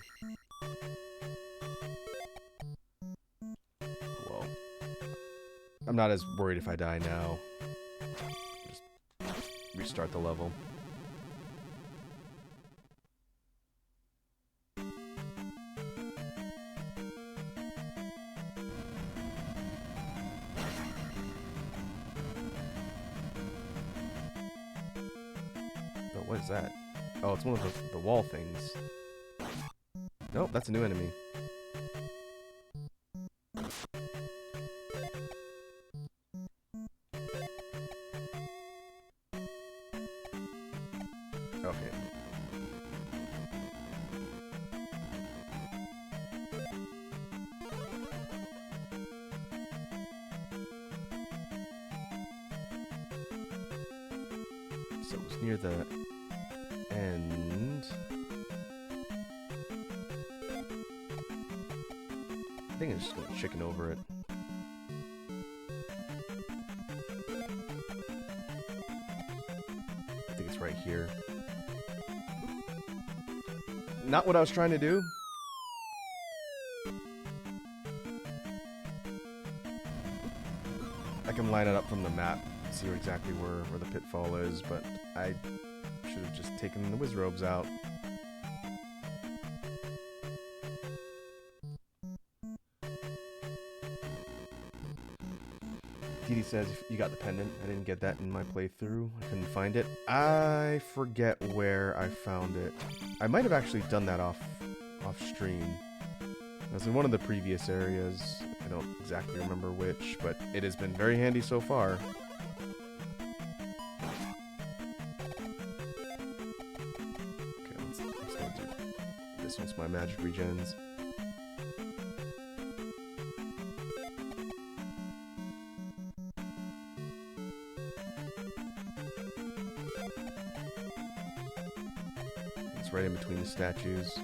Well, I'm not as worried if I die now. Just restart the level. What is that? Oh, it's one of the wall things. Nope, that's a new enemy. Okay. So it was near the end. I think I'm just gonna chicken over it. I think it's right here. Not what I was trying to do. I can line it up from the map, see exactly where the pitfall is, but I should have just taken the Wizrobes out. Didi says, you got the pendant. I didn't get that in my playthrough. I couldn't find it. I forget where I found it. I might have actually done that off stream. It was in one of the previous areas. I don't exactly remember which, but it has been very handy so far. Okay, let's go do this once my magic regens. It's right in between the statues.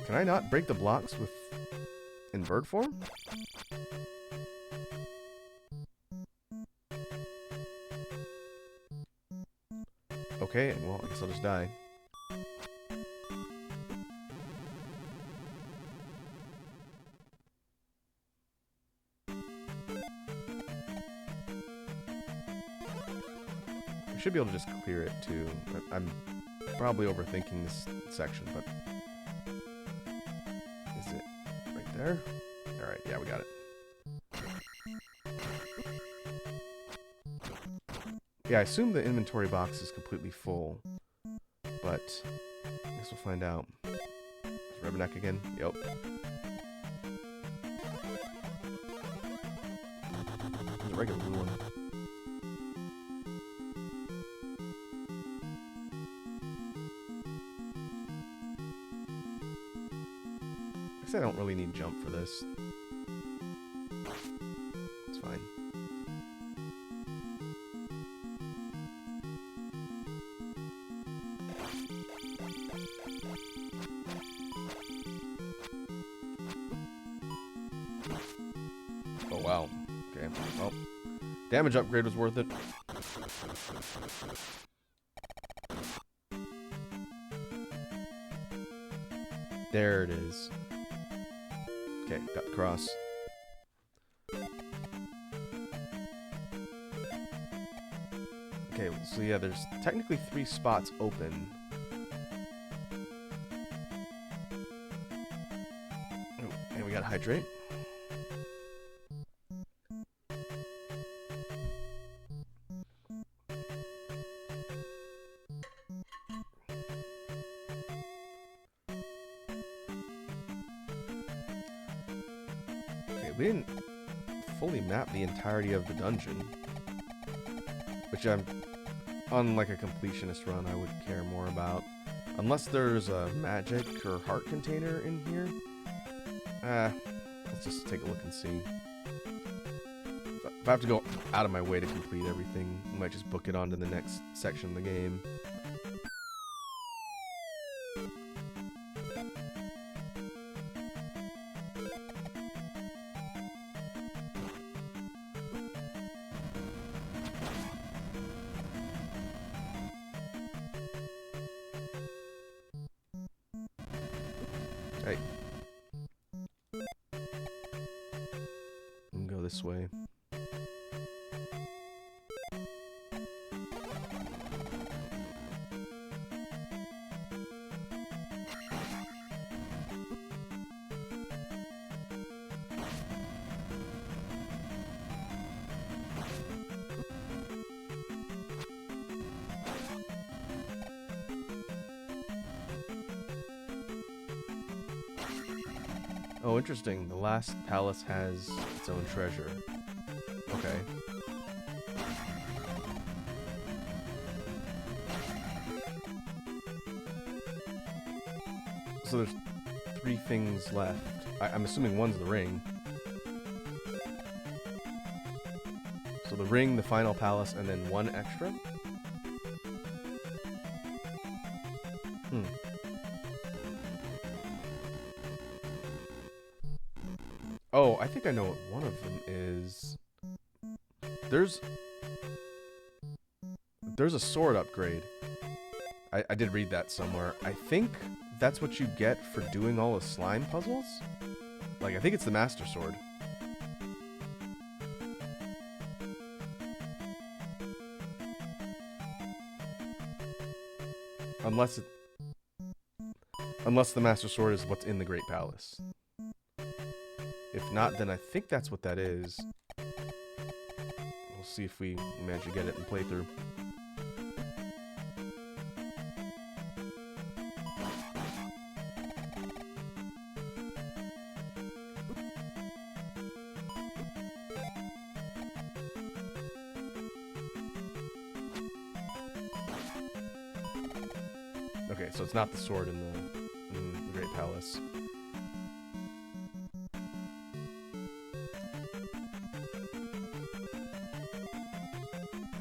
Can I not break the blocks with in bird form? Okay, well, I guess I'll just die. I should be able to just clear it too. I'm probably overthinking this section, but is it right there? Alright, yeah, we got it. Yeah, I assume the inventory box is completely full, but I guess we'll find out. Is Rubberneck again? Yep. There's a regular blue one. I guess I don't really need jump for this. It's fine. Okay, well, damage upgrade was worth it. There it is. Okay, got the cross. Okay, so yeah, there's technically 3 spots open. Oh, and we gotta hydrate. Okay, we didn't fully map the entirety of the dungeon, which on like a completionist run I would care more about. Unless there's a magic or heart container in here. Let's just take a look and see. If I have to go out of my way to complete everything, I might just book it onto the next section of the game. Hey. Go this way. Oh, interesting. The last palace has its own treasure. Okay. So there's 3 things left. I'm assuming one's the ring. So the ring, the final palace, and then 1 extra? Oh, I think I know what one of them is. There's a sword upgrade. I did read that somewhere. I think that's what you get for doing all the slime puzzles. Like, I think it's the Master Sword. Unless the Master Sword is what's in the Great Palace. If not, then I think that's what that is. We'll see if we manage to get it in playthrough. Okay, so it's not the sword in the Great Palace.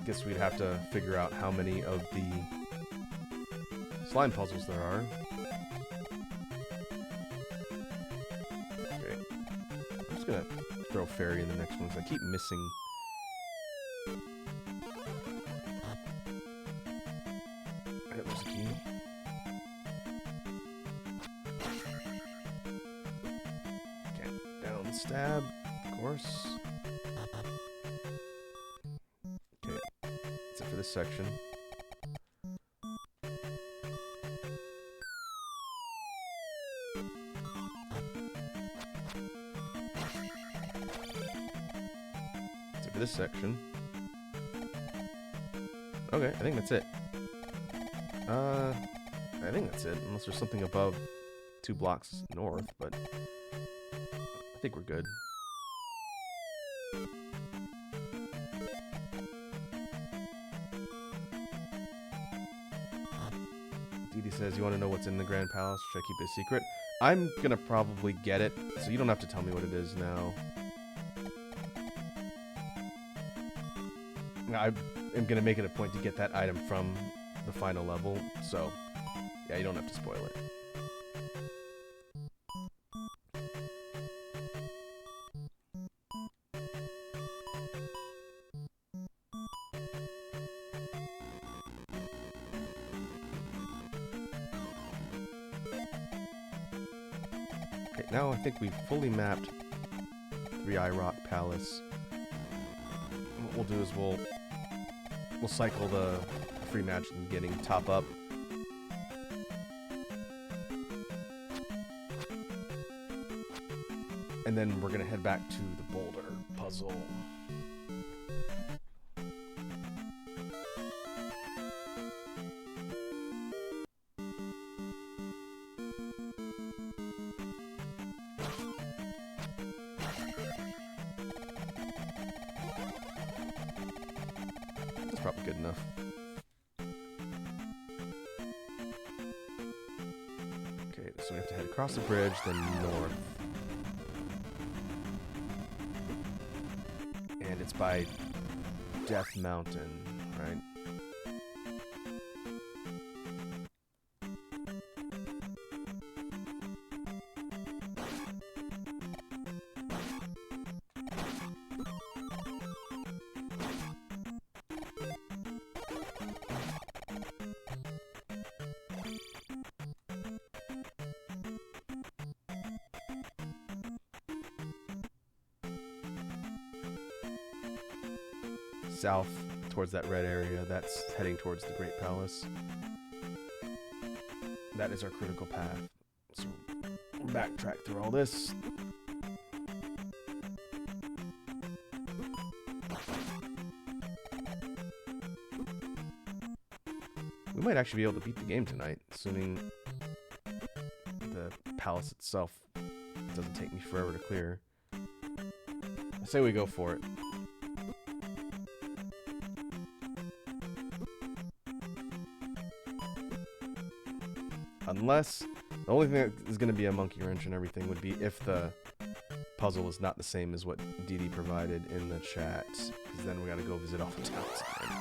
Guess we'd have to figure out how many of the slime puzzles there are. Okay. I'm just gonna throw fairy in the next one because I keep missing. There's a key. Okay, down stab, of course. For this section. So for this section. Okay, I think that's it. I think that's it, unless there's something above 2 blocks north, but I think we're good. Dee says, you want to know what's in the Grand Palace? Should I keep it a secret? I'm gonna probably get it, so you don't have to tell me what it is now. I am gonna make it a point to get that item from the final level, so yeah, you don't have to spoil it. Okay, now I think we've fully mapped 3i Rock Palace. What we'll do is we'll cycle the free match at the beginning, top up. And then we're gonna head back to the boulder puzzle. That's probably good enough. Okay, so we have to head across the bridge, then north. And it's by Death Mountain, right? South towards that red area, that's heading towards the Great Palace. That is our critical path. So we'll backtrack through all this. We might actually be able to beat the game tonight, assuming the palace itself doesn't take me forever to clear. I say we go for it. Unless, the only thing that is going to be a monkey wrench and everything would be if the puzzle is not the same as what DD provided in the chat. Because then we got to go visit all the towns again.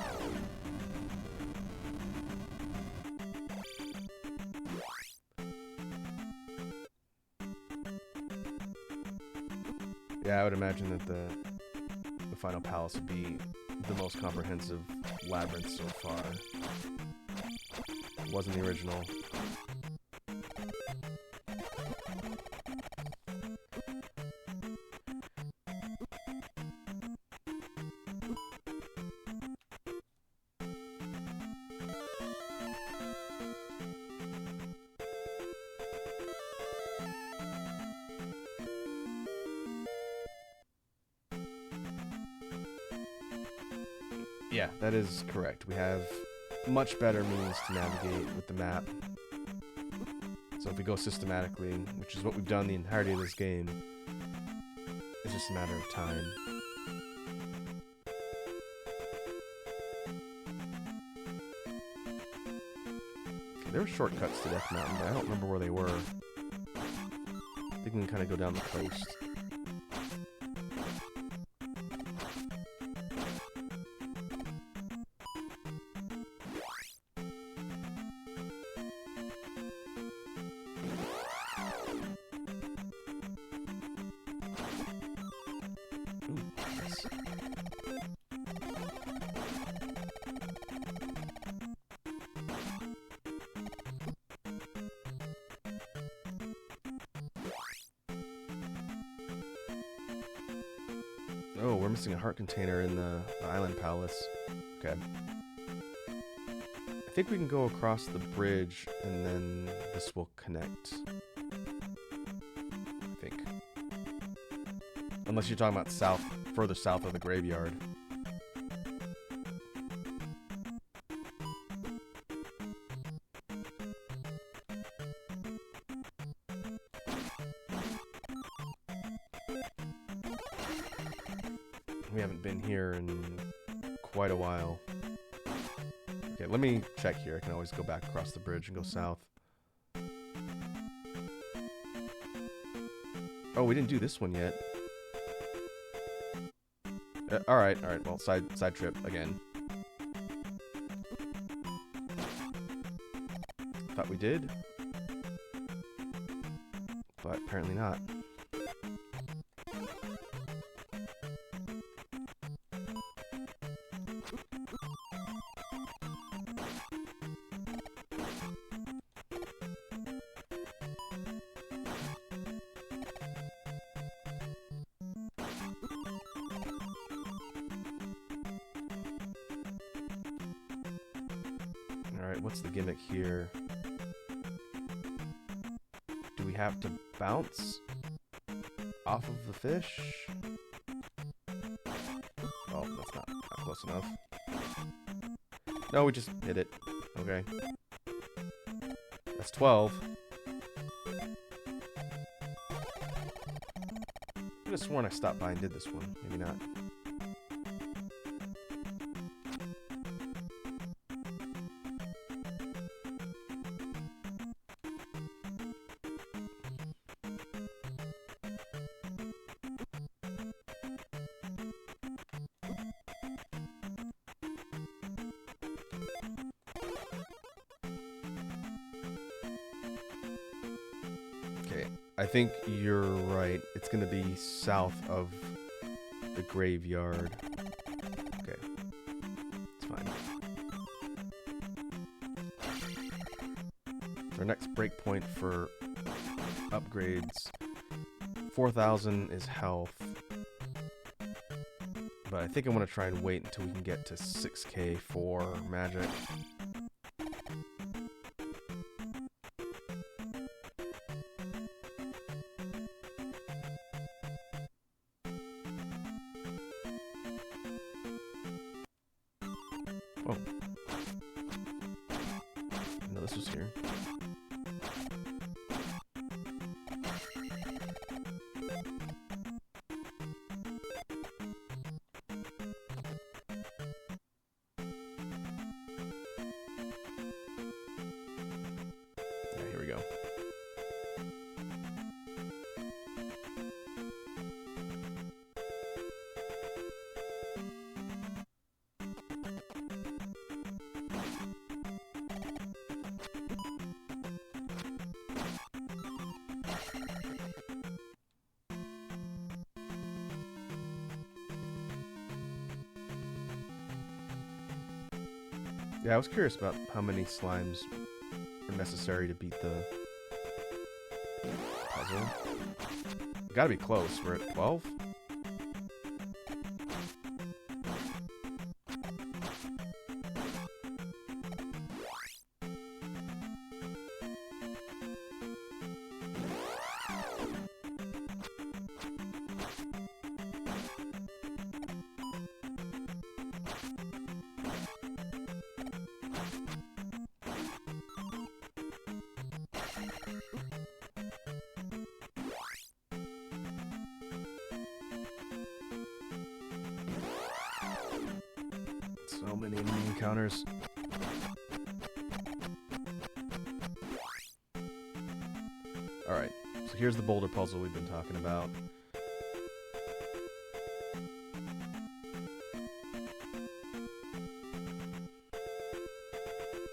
Yeah, I would imagine that the final palace would be the most comprehensive labyrinth so far. It wasn't the original. Yeah, that is correct. We have much better means to navigate with the map. So if we go systematically, which is what we've done the entirety of this game, it's just a matter of time. Okay, there were shortcuts to Death Mountain, but I don't remember where they were. I think we can kind of go down the coast. Oh, we're missing a heart container in the island palace. Okay. I think we can go across the bridge and then this will connect. I think. Unless you're talking about south, further south of the graveyard. We haven't been here in quite a while. Okay, let me check here. I can always go back across the bridge and go south. Oh, we didn't do this one yet. All right. Well, side trip again. Thought we did, but apparently not. Alright, what's the gimmick here? Do we have to bounce off of the fish? Oh, that's not close enough. No, we just hit it. Okay. That's 12. I could have sworn I stopped by and did this one. Maybe not. I think you're right. It's going to be south of the graveyard. Okay. It's fine. Our next breakpoint for upgrades. 4,000 is health. But I think I'm going to try and wait until we can get to 6k for magic. Oh. No, this was here. Yeah, here we go. Yeah, I was curious about how many slimes are necessary to beat the puzzle. Gotta be close. We're at 12? So many enemy encounters. Alright, so here's the boulder puzzle we've been talking about.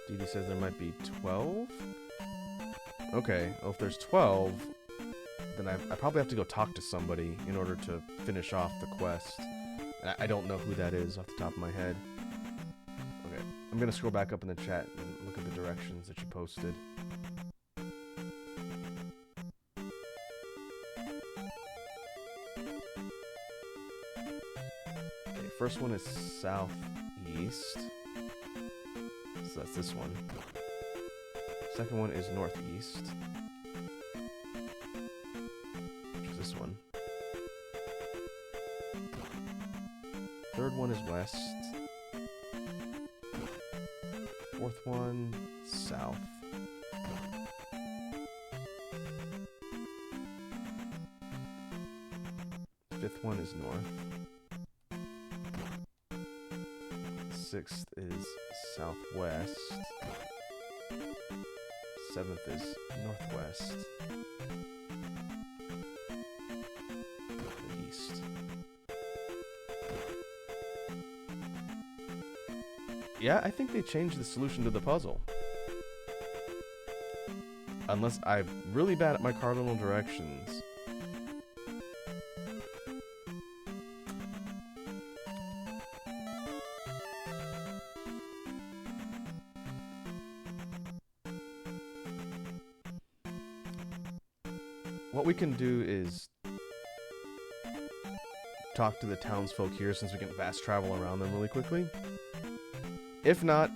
DD says there might be 12? Okay, well if there's 12, then I probably have to go talk to somebody in order to finish off the quest. And I don't know who that is off the top of my head. Okay, I'm gonna scroll back up in the chat and look at the directions that you posted. Okay, first one is southeast. So that's this one. Second one is northeast. Which is this one. Third one is west. Fourth one, south. Fifth one is north. Sixth is southwest. Seventh is northwest. And east. Yeah, I think they changed the solution to the puzzle. Unless I'm really bad at my cardinal directions. What we can do is talk to the townsfolk here since we can fast travel around them really quickly. If not,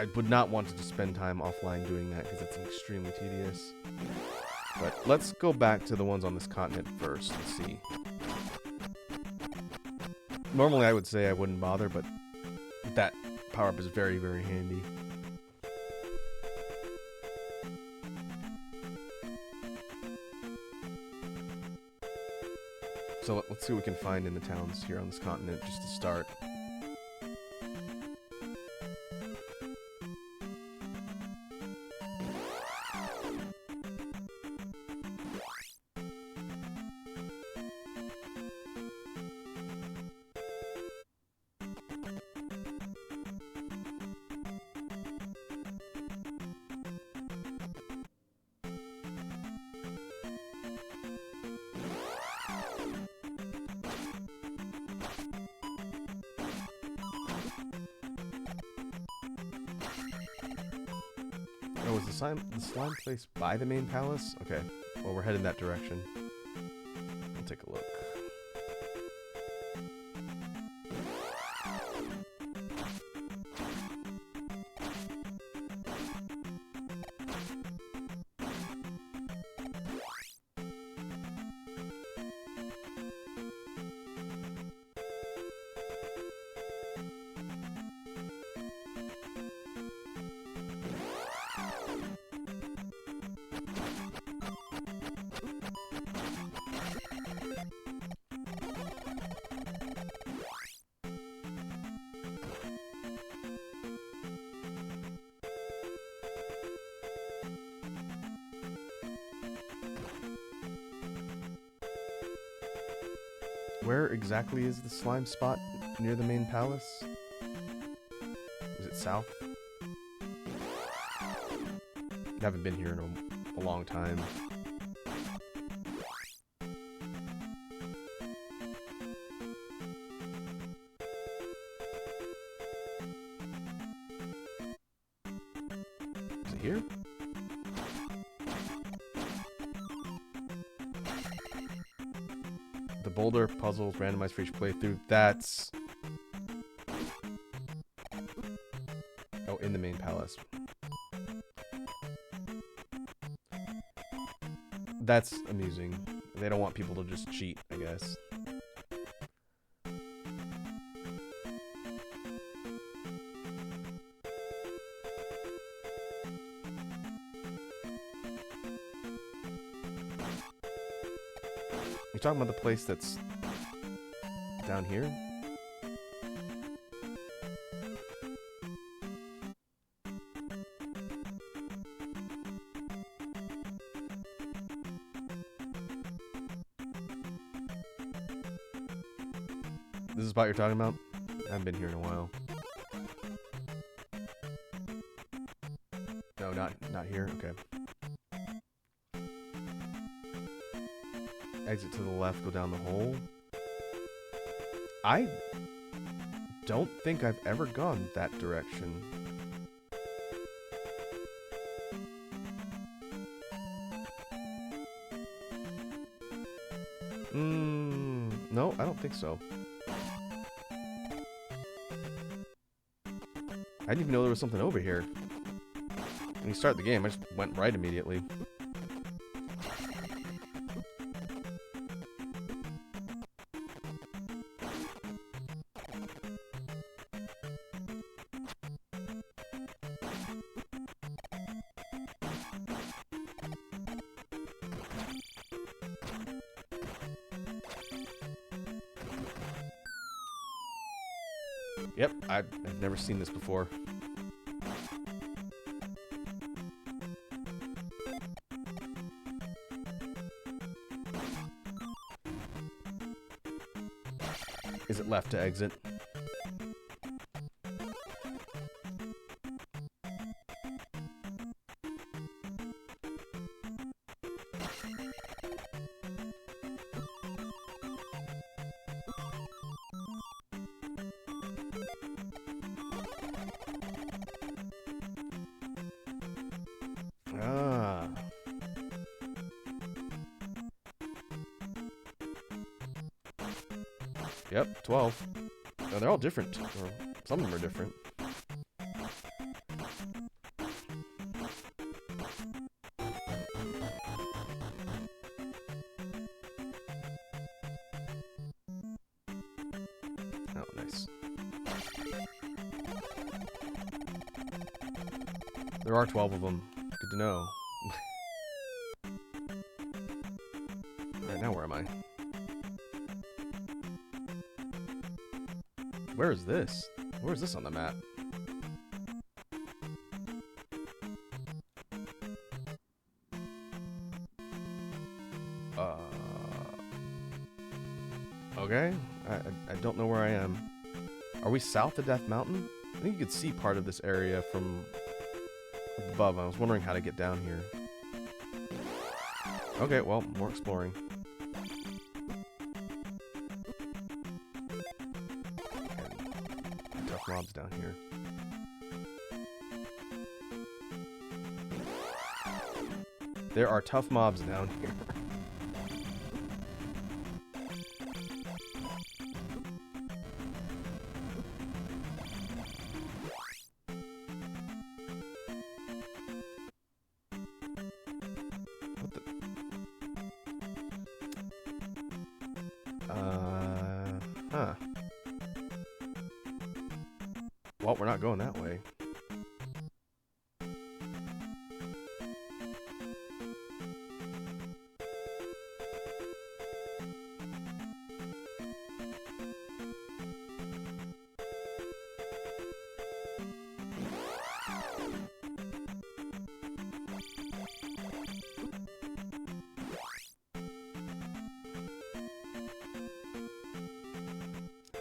I would not want to just spend time offline doing that because it's extremely tedious. But let's go back to the ones on this continent first and see. Normally I would say I wouldn't bother, but that power-up is very, very handy. So let's see what we can find in the towns here on this continent just to start. Oh, is the slime place by the main palace? Okay, well, we're heading that direction. We'll take a look. Where exactly is the slime spot near the main palace? Is it south? I haven't been here in a long time. Is it here? The boulder puzzles randomized for each playthrough. That's... oh, in the main palace. That's amusing. They don't want people to just cheat, I guess. You're talking about the place that's down here? This is the spot you're talking about? I haven't been here in a while. No, not here? Okay. Exit to the left, go down the hole. I don't think I've ever gone that direction. No, I don't think so. I didn't even know there was something over here. When you start the game, I just went right immediately. Yep, I've never seen this before. Is it left to exit? Ah. Yep, 12. No, they're all different. Or some of them are different. Oh, nice. There are 12 of them. Good to know. Alright, now where am I? Where is this? Where is this on the map? Okay. I don't know where I am. Are we south of Death Mountain? I think you could see part of this area from above. I was wondering how to get down here. Okay, well, more exploring. And tough mobs down here. There are tough mobs down here. Huh. Well, we're not going that way.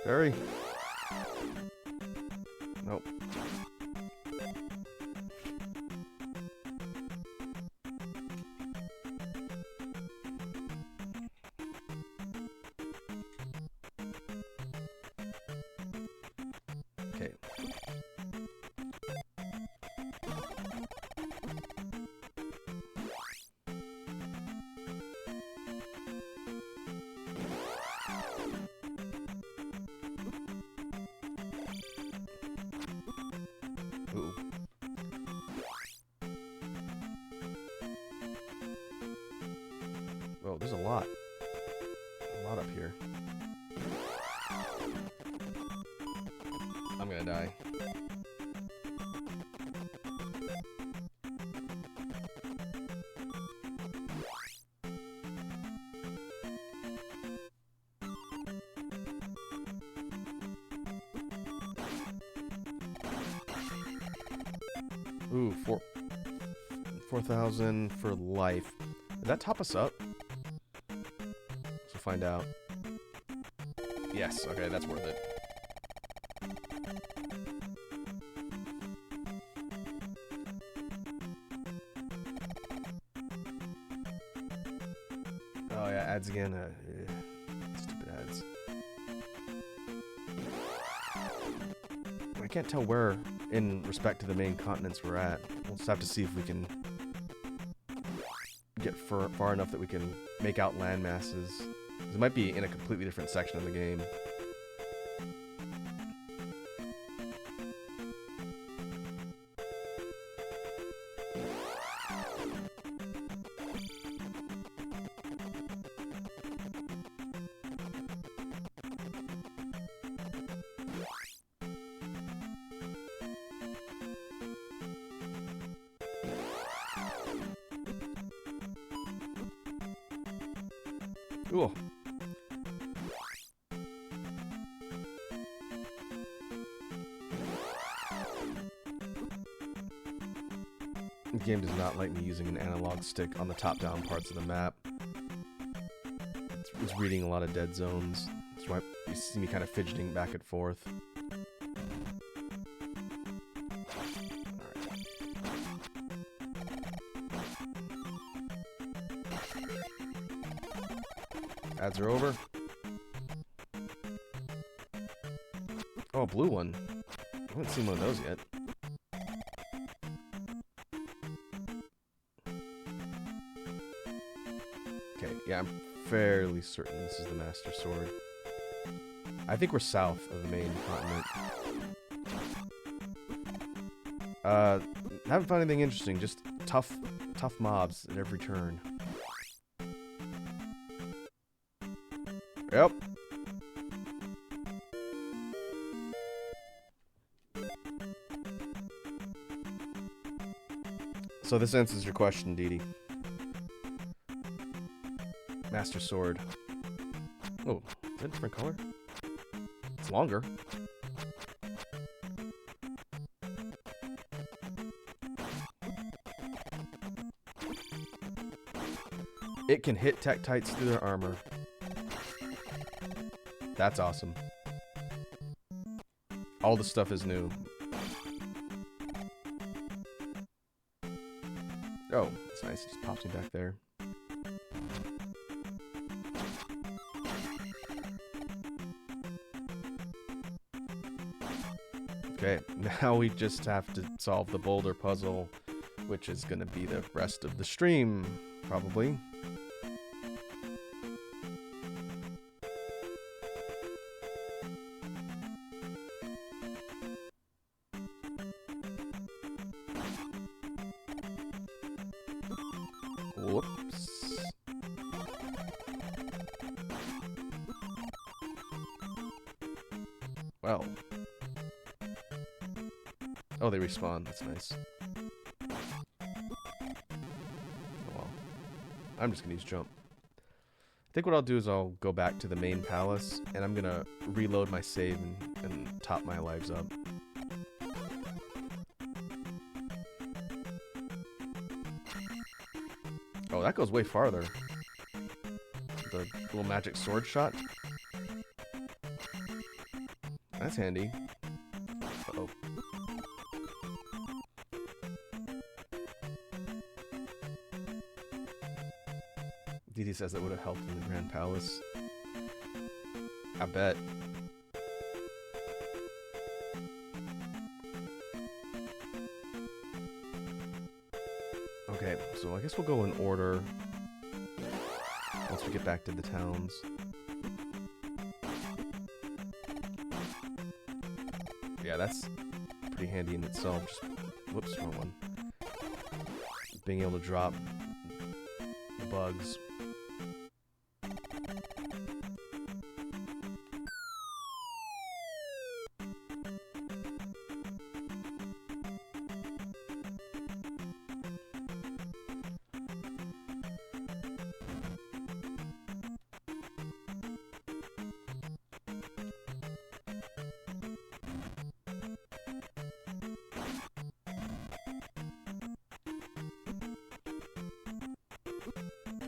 Hurry. Nope. Okay. Ooh. Oh, there's a lot. A lot up here. I'm gonna die. Ooh, 4,000 for life. Did that top us up? So find out. Yes, okay, that's worth it. Oh yeah, ads again. Stupid ads. I can't tell where, in respect to the main continents, we're at. We'll just have to see if we can get far enough that we can make out land masses. 'Cause it might be in a completely different section of the game. Cool. The game does not like me using an analog stick on the top-down parts of the map. It's reading a lot of dead zones. That's why you see me kind of fidgeting back and forth. Ads are over. Oh, a blue one. I haven't seen one of those yet. Okay, yeah, I'm fairly certain this is the Master Sword. I think we're south of the main continent. Haven't found anything interesting, just tough mobs at every turn. Yep. So this answers your question, Dee Dee. Master Sword. Oh, is that a different color? It's longer. It can hit Tektites through their armor. That's awesome. All the stuff is new. Oh, that's nice. It just pops me back there. Okay, now we just have to solve the boulder puzzle, which is going to be the rest of the stream, probably. Whoops. Well. Oh, they respawn. That's nice. Oh, well. I'm just gonna use jump. I think what I'll do is I'll go back to the main palace, and I'm gonna reload my save and top my lives up. Oh, that goes way farther. The little magic sword shot. That's handy. Uh-oh. Dee Dee says that would have helped in the Grand Palace. I bet. Okay, so I guess we'll go in order once we get back to the towns. Yeah, that's pretty handy in itself. Just, whoops, wrong one. Being able to drop the bugs.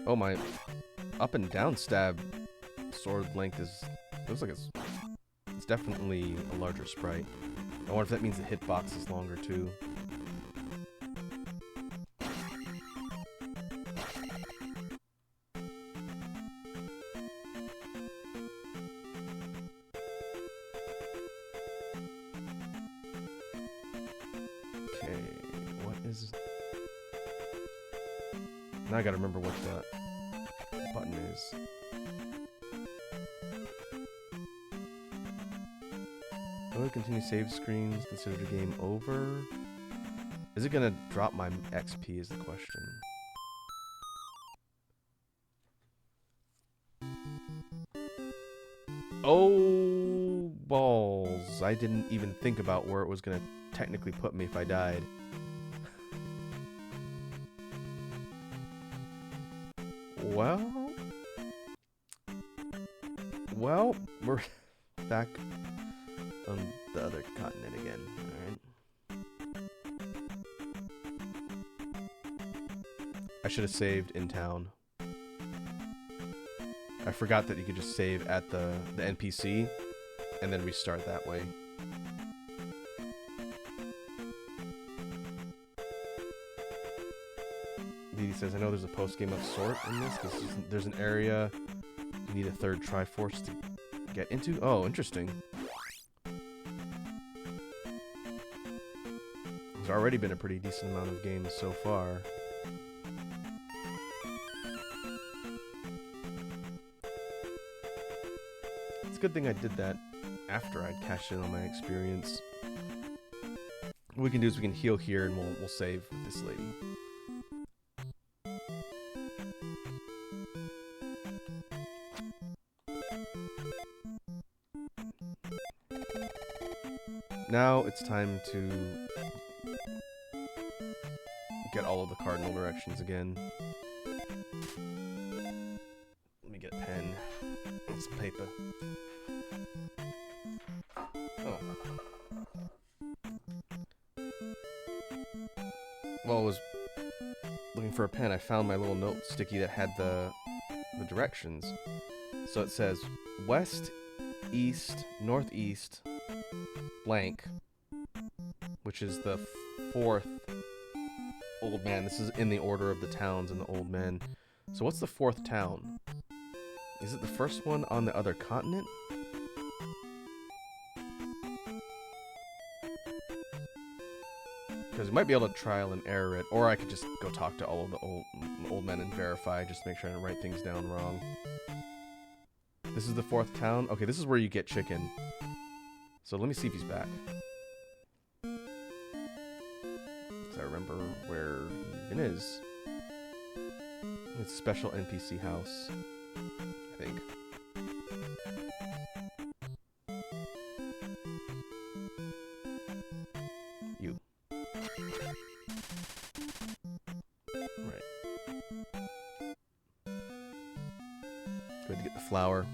Oh, my up and down stab sword length is, looks like it's definitely a larger sprite. I wonder if that means the hitbox is longer too. Okay, what is... Now I gotta remember what the button is. Will it continue save screens considered a game over? Is it gonna drop my XP is the question. Oh, balls. I didn't even think about where it was gonna technically put me if I died. Well, we're back on the other continent again, alright? I should have saved in town. I forgot that you could just save at the NPC and then restart that way. Dee Dee says, I know there's a post-game of sort in this, because there's an area you need a third Triforce to get into. Oh, interesting. There's already been a pretty decent amount of games so far. It's a good thing I did that after I'd cashed in on my experience. What we can do is we can heal here and we'll save with this lady. Now it's time to get all of the cardinal directions again. Let me get a pen and some paper. Oh. While I was looking for a pen, I found my little note sticky that had the directions. So it says west, east, northeast, blank, which is the fourth old man. This is in the order of the towns and the old men. So what's the fourth town? Is it the first one on the other continent? Because we might be able to trial and error it, or I could just go talk to all of the old men and verify, just to make sure I didn't write things down wrong. This is the fourth town? Okay, this is where you get chicken. So let me see if he's back. Because I remember where he even is. It's a special NPC house, I think. You. Right. Good to get the flower.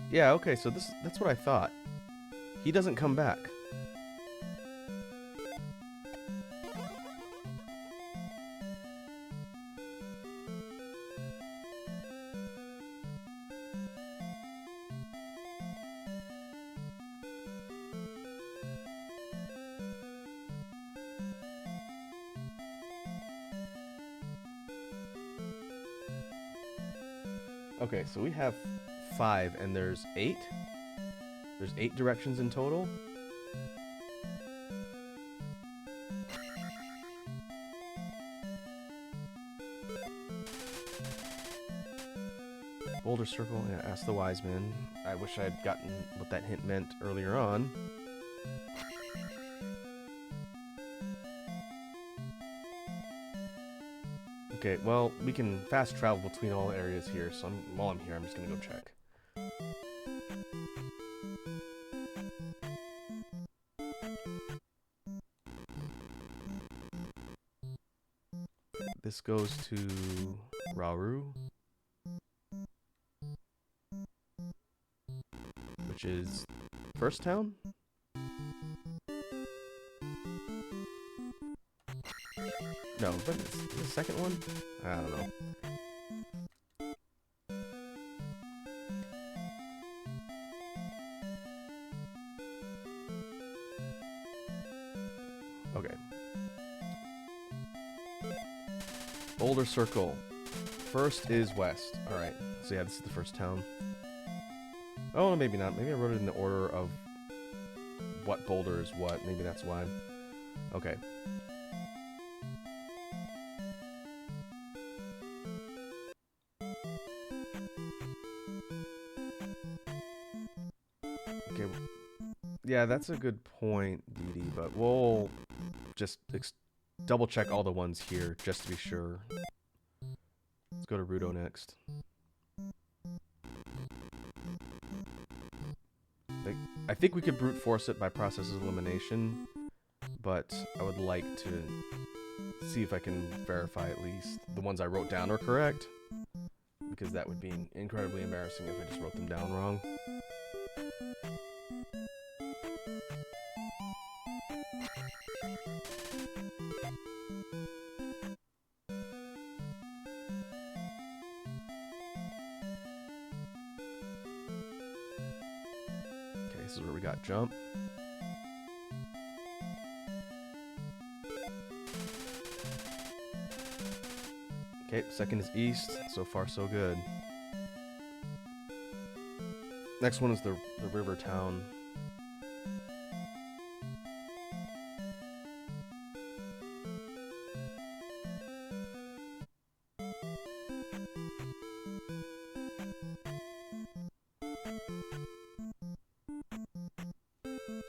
Yeah, okay, so that's what I thought. He doesn't come back. Okay, so we have 5, and there's 8? There's 8 directions in total? Boulder Circle, yeah, ask the wise men. I wish I had gotten what that hint meant earlier on. Okay, well, we can fast travel between all areas here, so while I'm here, I'm just gonna go check. This goes to Rauru, which is first town? No, but it's the second one? I don't know. Okay. Boulder Circle. First is west. Alright, so yeah, this is the first town. Oh, no, maybe not. Maybe I wrote it in the order of what boulder is what. Maybe that's why. Okay. Okay. Yeah, that's a good point, Dee Dee, but we'll just double check all the ones here just to be sure. Let's go to Rudo next. I think we could brute force it by process of elimination, but I would like to see if I can verify at least the ones I wrote down are correct, because that would be incredibly embarrassing if I just wrote them down wrong. This is where we got jump. Okay, second is east. So far, so good. Next one is the river town.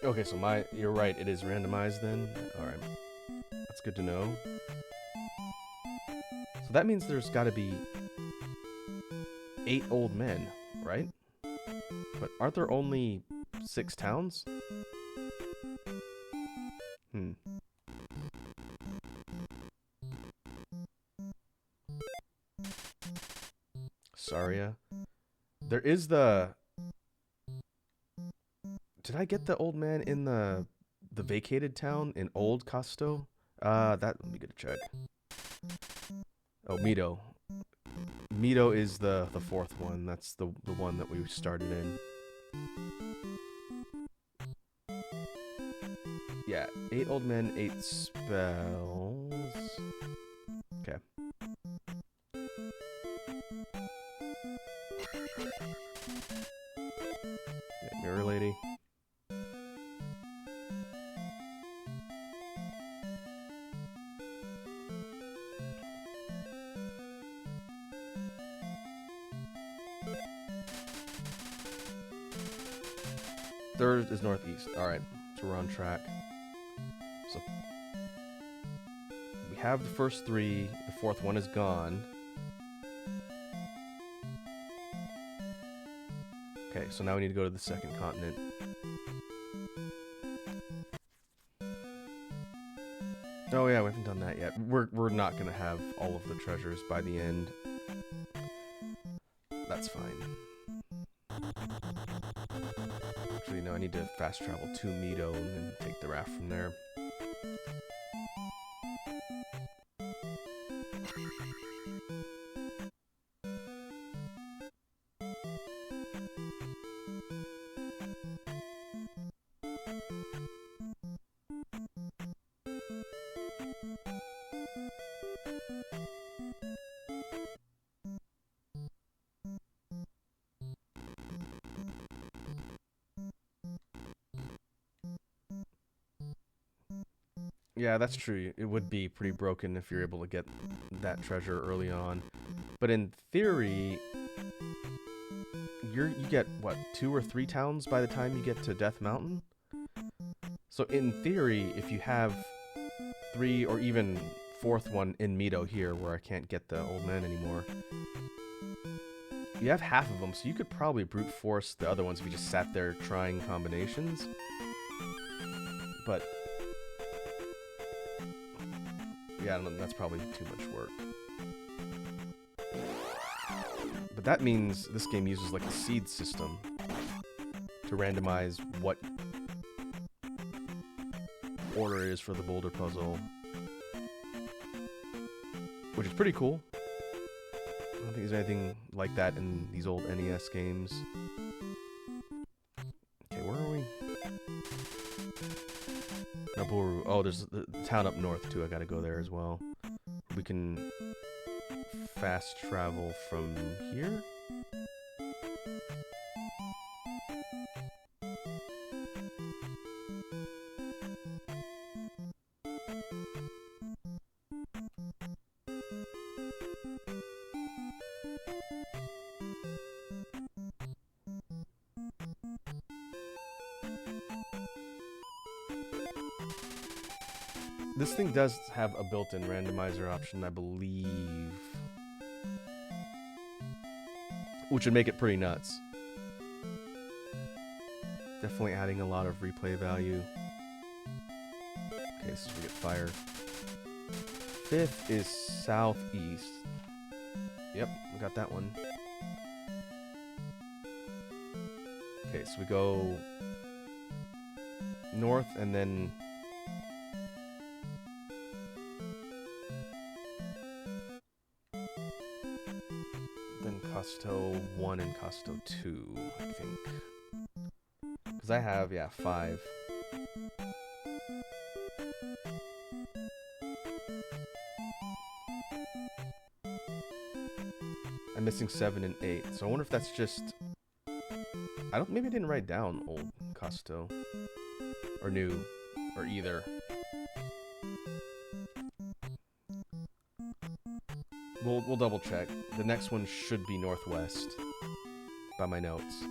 Okay, so you're right, it is randomized then. Alright. That's good to know. So that means there's gotta be 8 old men, right? But aren't there only 6 towns? Hmm. Saria. There is the... Did I get the old man in the vacated town in Old Costo? That would be good to check. Oh, Mito. Mito is the fourth one. That's the one that we started in. Yeah, 8 old men, 8 spells. Okay. Yeah, Mirror Lady. Third is northeast. Alright, so we're on track. So we have the first 3. The fourth one is gone. Okay, so now we need to go to the second continent. Oh yeah, we haven't done that yet. We're not gonna have all of the treasures by the end. That's fine. Actually, no, I need to fast travel to Mito and then take the raft from there. Yeah, that's true. It would be pretty broken if you're able to get that treasure early on. But in theory, you get, what, 2 or 3 towns by the time you get to Death Mountain? So in theory, if you have 3 or even 4th one in Mito here, where I can't get the old man anymore, you have half of them, so you could probably brute force the other ones if you just sat there trying combinations. But yeah, I don't know, that's probably too much work. But that means this game uses like a seed system to randomize what order it is for the boulder puzzle, which is pretty cool. I don't think there's anything like that in these old NES games. Okay, where are we? Naboru. Oh, there's the town up north too. I gotta go there as well. We can fast travel from here. This thing does have a built-in randomizer option, I believe, which would make it pretty nuts. Definitely adding a lot of replay value. Okay, so we get fire. 5th is southeast. Yep, we got that one. Okay, so we go north and then Costo 1 and Costo 2, I think. Because I have, yeah, 5. I'm missing 7 and 8, so I wonder if that's just... maybe I didn't write down old Costo. Or new. Or either. We'll double check. The next one should be northwest by my notes.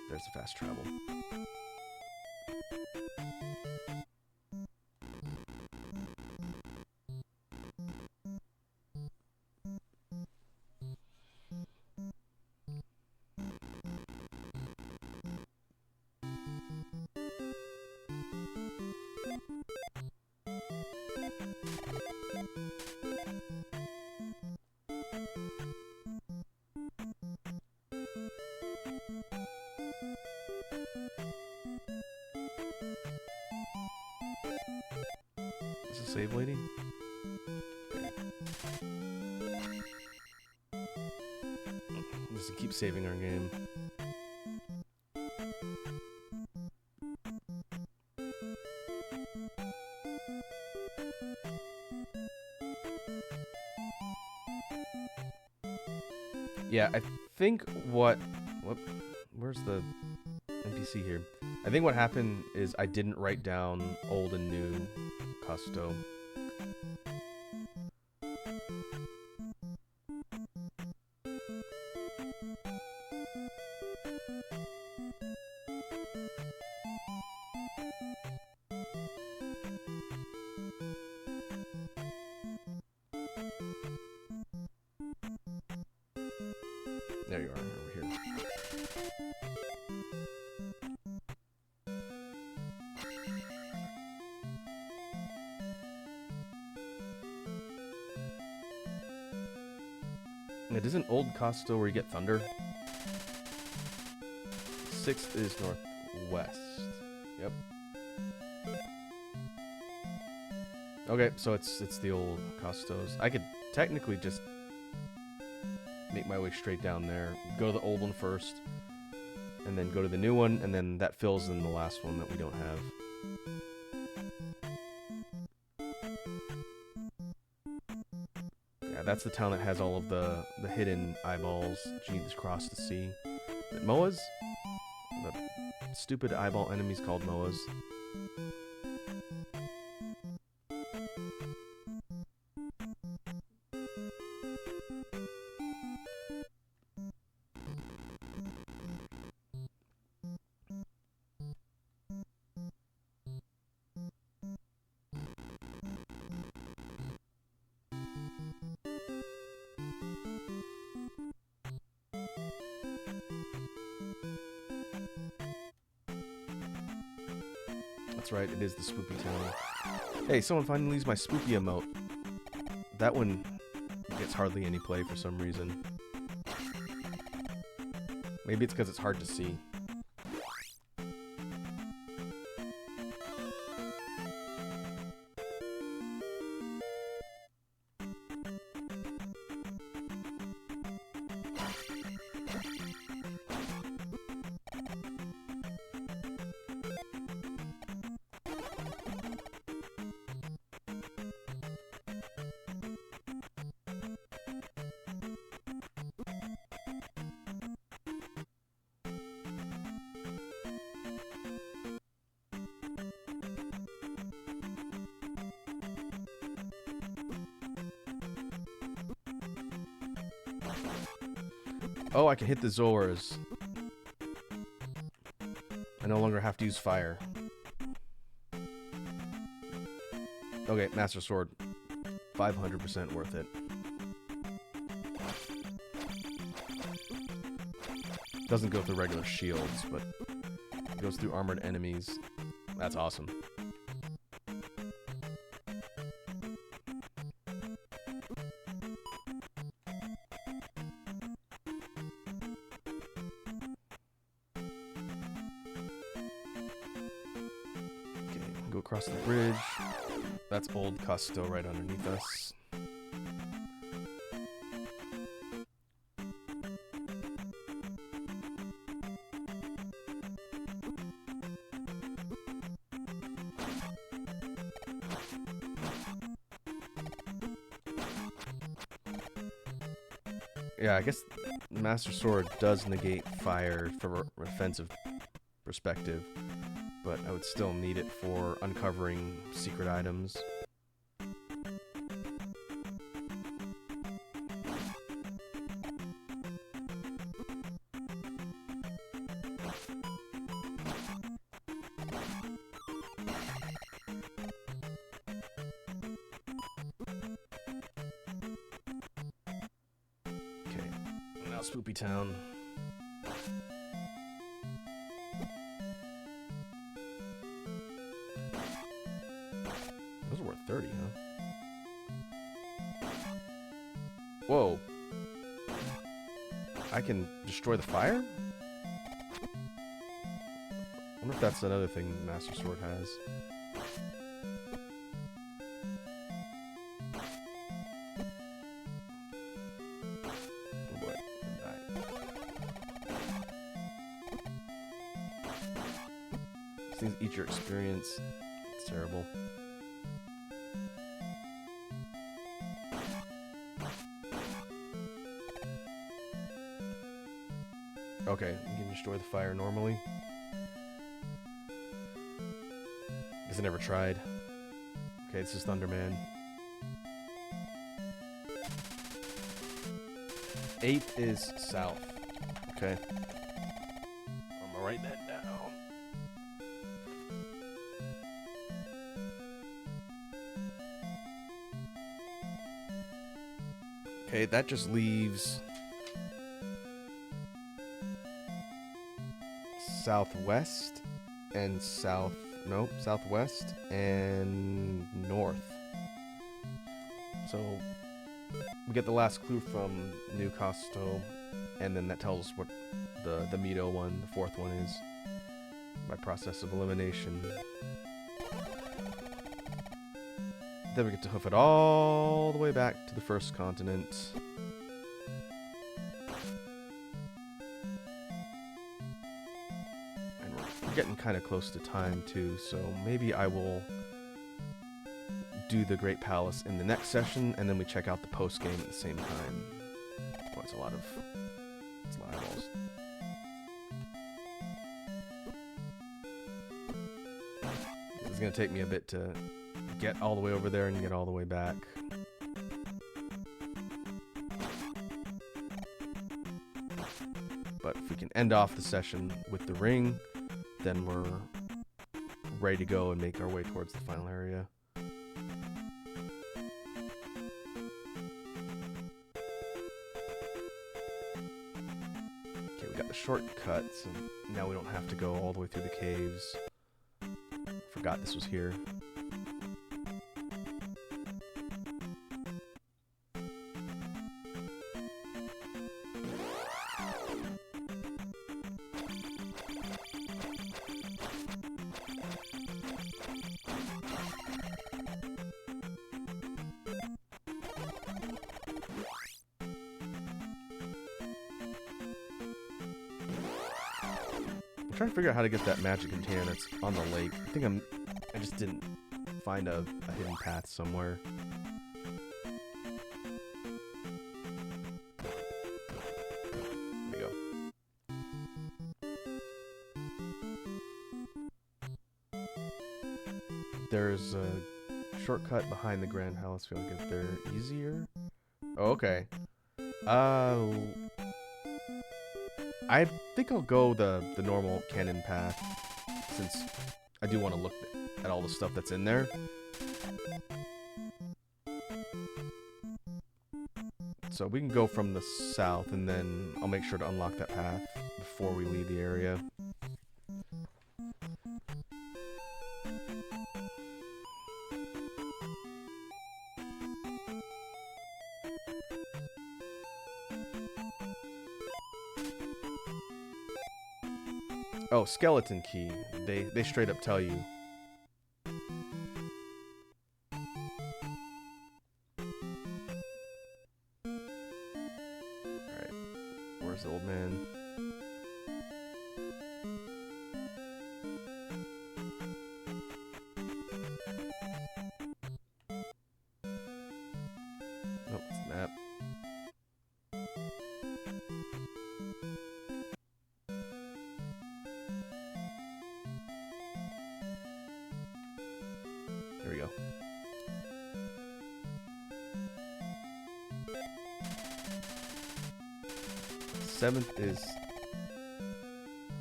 There's the fast travel. Is the save waiting? Just keep saving our game. Yeah, I think where's the NPC here? I think what happened is I didn't write down old and new Custo. There you are, over here. It isn't Old Costo where you get thunder. 6th is northwest. Yep. Okay, so it's the old Costos. I could technically just make my way straight down there. Go to the old one first, and then go to the new one, and then that fills in the last one that we don't have. Yeah, that's the town that has all of the hidden eyeballs that you need to cross to see. Is it Moas? The stupid eyeball enemies called Moas. That's right, it is the spooky town. Hey, someone finally used my spooky emote. That one gets hardly any play for some reason. Maybe it's because it's hard to see. Oh, I can hit the Zoras. I no longer have to use fire. Okay, Master Sword. 500% worth it. Doesn't go through regular shields, but it goes through armored enemies. That's awesome. Go across the bridge. That's Old Custo right underneath us. Yeah, I guess the Master Sword does negate fire from an offensive perspective, but I would still need it for uncovering secret items. Okay, now Spoopy Town. Those are worth 30, huh? Whoa. I can destroy the fire? I wonder if that's another thing Master Sword has. Oh boy. These things eat your experience. It's terrible. Okay, you can destroy the fire normally. Guess I never tried. Okay, this is Thunderman. 8th is south. Okay. I'm gonna write that down. Okay, that just leaves southwest and southwest and north. So we get the last clue from New Costo, and then that tells us what the Mito one, the 4th one, is by process of elimination. Then we get to hoof it all the way back to the first continent. And we're getting kind of close to time too, so maybe I will do the Great Palace in the next session, and then we check out the post game at the same time. Oh, it's a lot of eyeballs. It's gonna take me a bit to get all the way over there and get all the way back. But if we can end off the session with the ring, then we're ready to go and make our way towards the final area. Okay, we got the shortcuts, and now we don't have to go all the way through the caves. Forgot this was here. I'm trying to figure out how to get that magic container that's on the lake. I just didn't find a hidden path somewhere. There we go. There's a shortcut behind the Grand Palace. We'll get there easier. Oh, okay. I think I'll go the normal canon path, since I do want to look at all the stuff that's in there. So we can go from the south, and then I'll make sure to unlock that path before we leave the area. Oh, skeleton key. They straight up tell you. Alright. Where's the old man? Nope, it's the map. There we go. Seventh is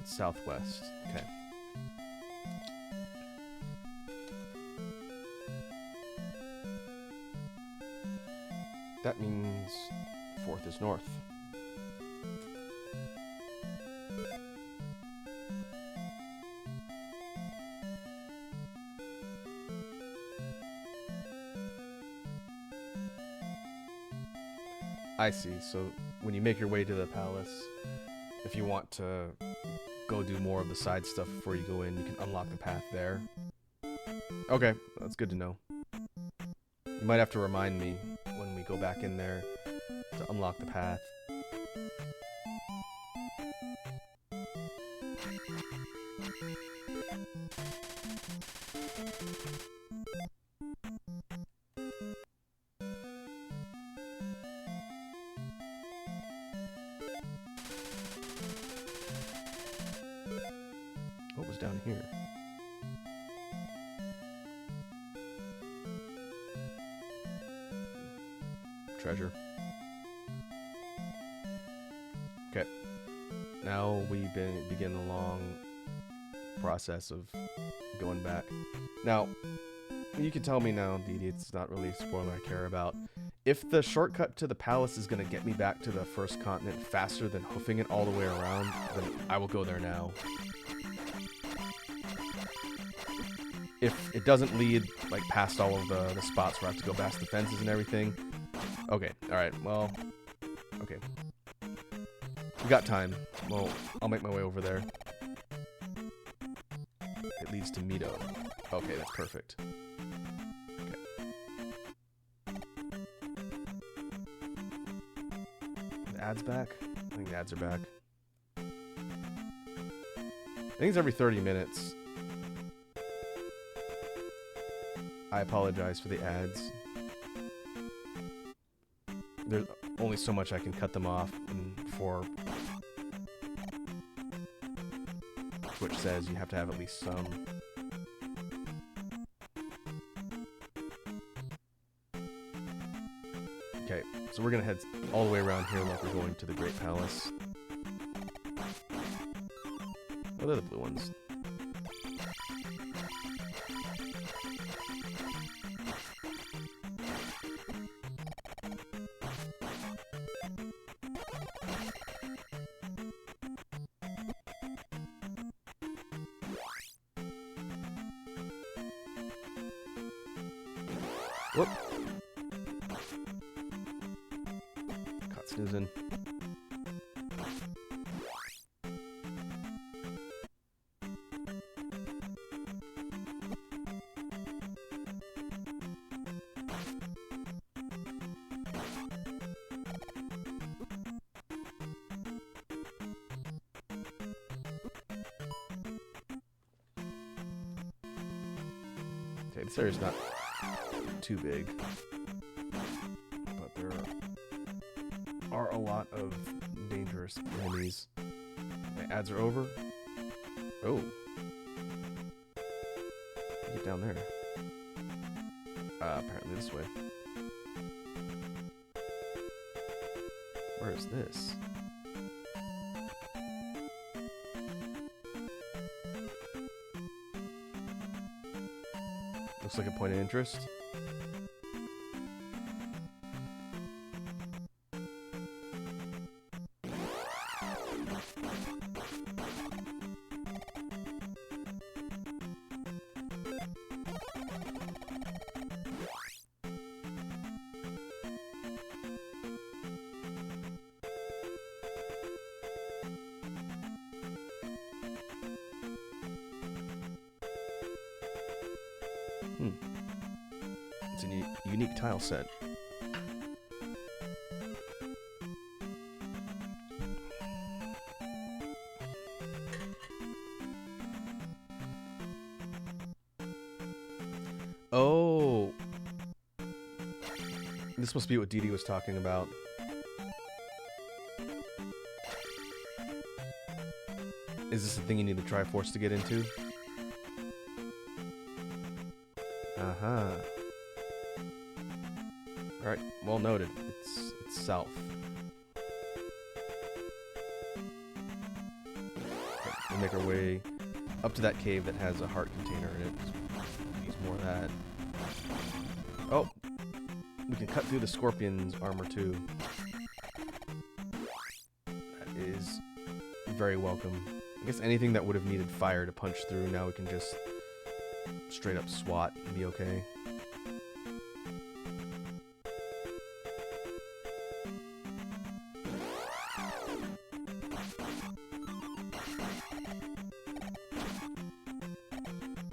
southwest. Okay. That means 4th is north. I see. So when you make your way to the palace, if you want to go do more of the side stuff before you go in, you can unlock the path there. Okay, that's good to know. You might have to remind me when we go back in there to unlock the path. What was down here? Treasure. Okay. Now we begin the long process of going back. Now, you can tell me now, Didi, it's not really a spoiler I care about. If the shortcut to the palace is going to get me back to the first continent faster than hoofing it all the way around, then I will go there now. If it doesn't lead, like, past all of the spots where I have to go past the fences and everything. Okay, alright, well, okay. We got time. Well, I'll make my way over there. It leads to Mito. Okay, that's perfect. Okay. The ads back? I think the ads are back. I think it's every 30 minutes. I apologize for the ads. There's only so much I can cut them off, and before Twitch says you have to have at least some. Okay, so we're gonna head all the way around here like we're going to the Great Palace. Oh, they're the blue ones. Whoop. Caught snoozing. Okay, this area's not too big, but there are a lot of dangerous enemies. My ads are over. Oh, get down there. Apparently this way. Where is this? Looks like a point of interest. It's a unique tile set. Oh, this must be what Didi was talking about. Is this the thing you need the Triforce to get into? Uh-huh. Alright, well noted. It's south. Okay, we'll make our way up to that cave that has a heart container in it. Use more of that. Oh! We can cut through the Scorpion's armor too. That is very welcome. I guess anything that would have needed fire to punch through, now we can just straight up swat and be okay.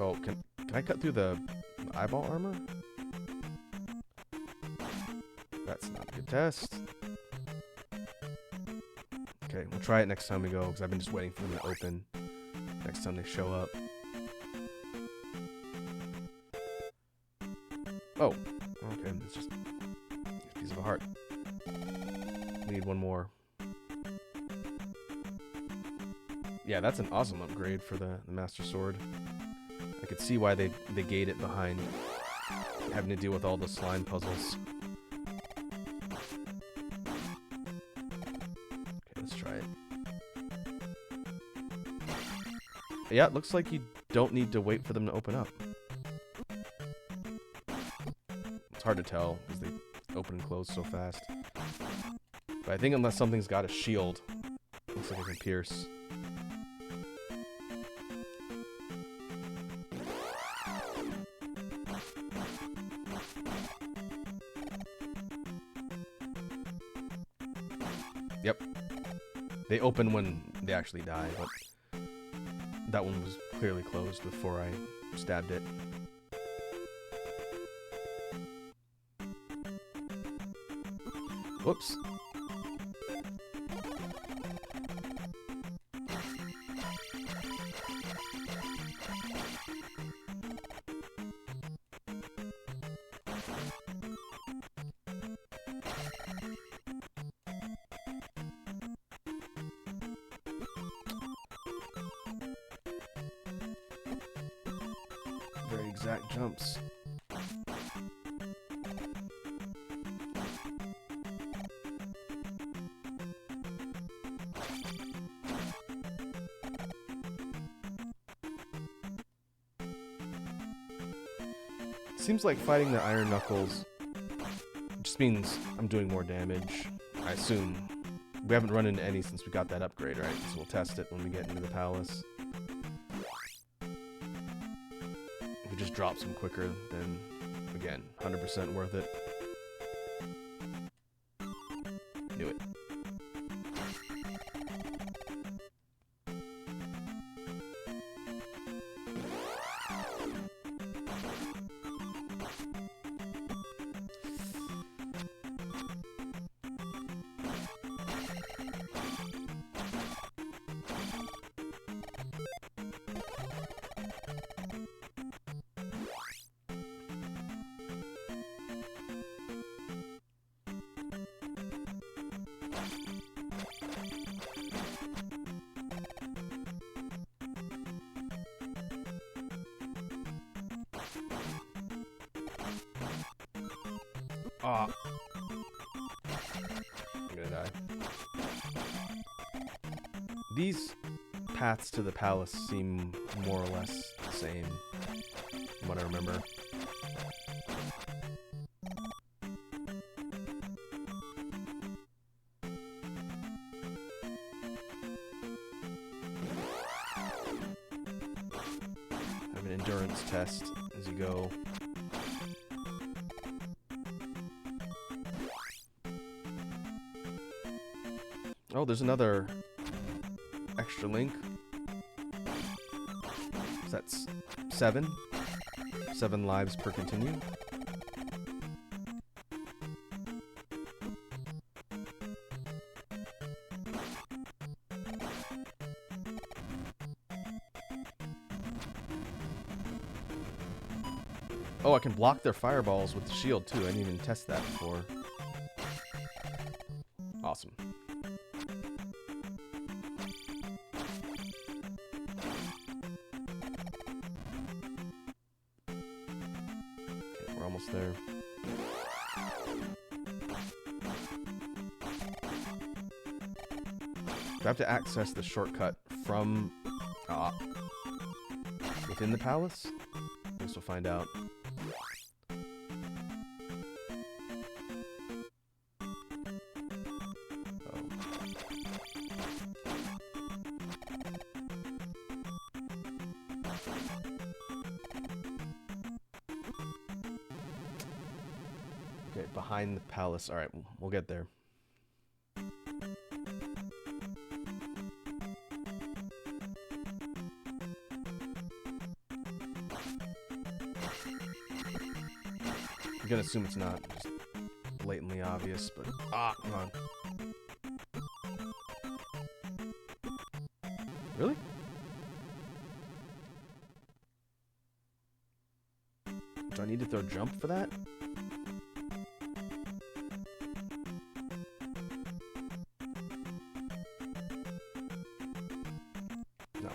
Oh, can I cut through the eyeball armor? That's not a good test. Okay, we'll try it next time we go, because I've been just waiting for them to open next time they show up. Oh, okay, it's just a piece of a heart. We need one more. Yeah, that's an awesome upgrade for the Master Sword. I could see why they gate it behind having to deal with all the slime puzzles. Okay, let's try it. Yeah, it looks like you don't need to wait for them to open up. It's hard to tell because they open and close so fast. But I think unless something's got a shield, looks like it can pierce. Yep. They open when they actually die, but that one was clearly closed before I stabbed it. Whoops. Very exact jumps. Seems like fighting the Iron Knuckles just means I'm doing more damage, I assume. We haven't run into any since we got that upgrade, right? So we'll test it when we get into the palace. If it just drops them quicker, then, again, 100% worth it. Knew it. Ah. I'm gonna die. These paths to the palace seem more or less the same, from what I remember. Have an endurance test as you go. Oh, there's another extra link. So that's 7. 7 lives per continue. Oh, I can block their fireballs with the shield too. I didn't even test that before. Awesome. We're almost there. Do I have to access the shortcut from within the palace? I guess we'll find out. Okay, behind the palace. All right, we'll get there. gonna assume it's not just blatantly obvious, but come on. Really? Do I need to throw jump for that? No,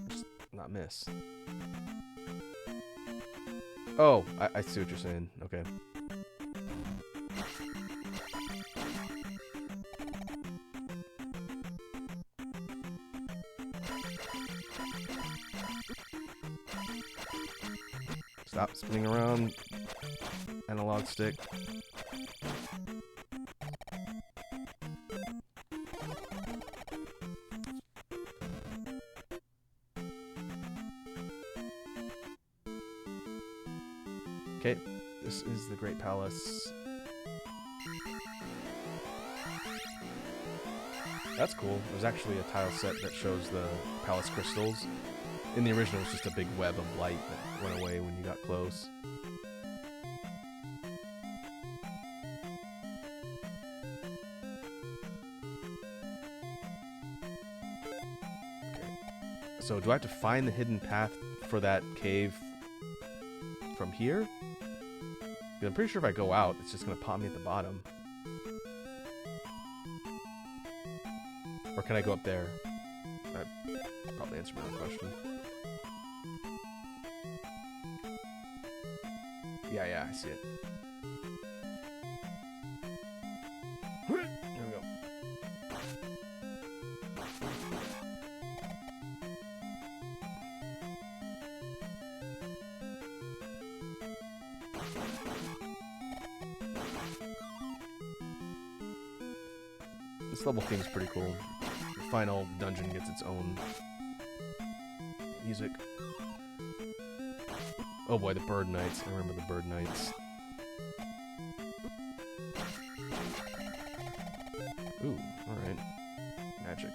just not miss. Oh, I see what you're saying. Okay. Stop spinning around. Analog stick. Okay, this is the Great Palace. That's cool. There's actually a tile set that shows the palace crystals. In the original, it was just a big web of light that went away when you got close. Okay. So do I have to find the hidden path for that cave from here? I'm pretty sure if I go out, it's just going to pop me at the bottom. Or can I go up there? That probably answered my own question. Yeah, I see it. There we go. This level theme's pretty cool. The final dungeon gets its own music. Oh boy, the Bird Knights. I remember the Bird Knights. Ooh, alright. Magic.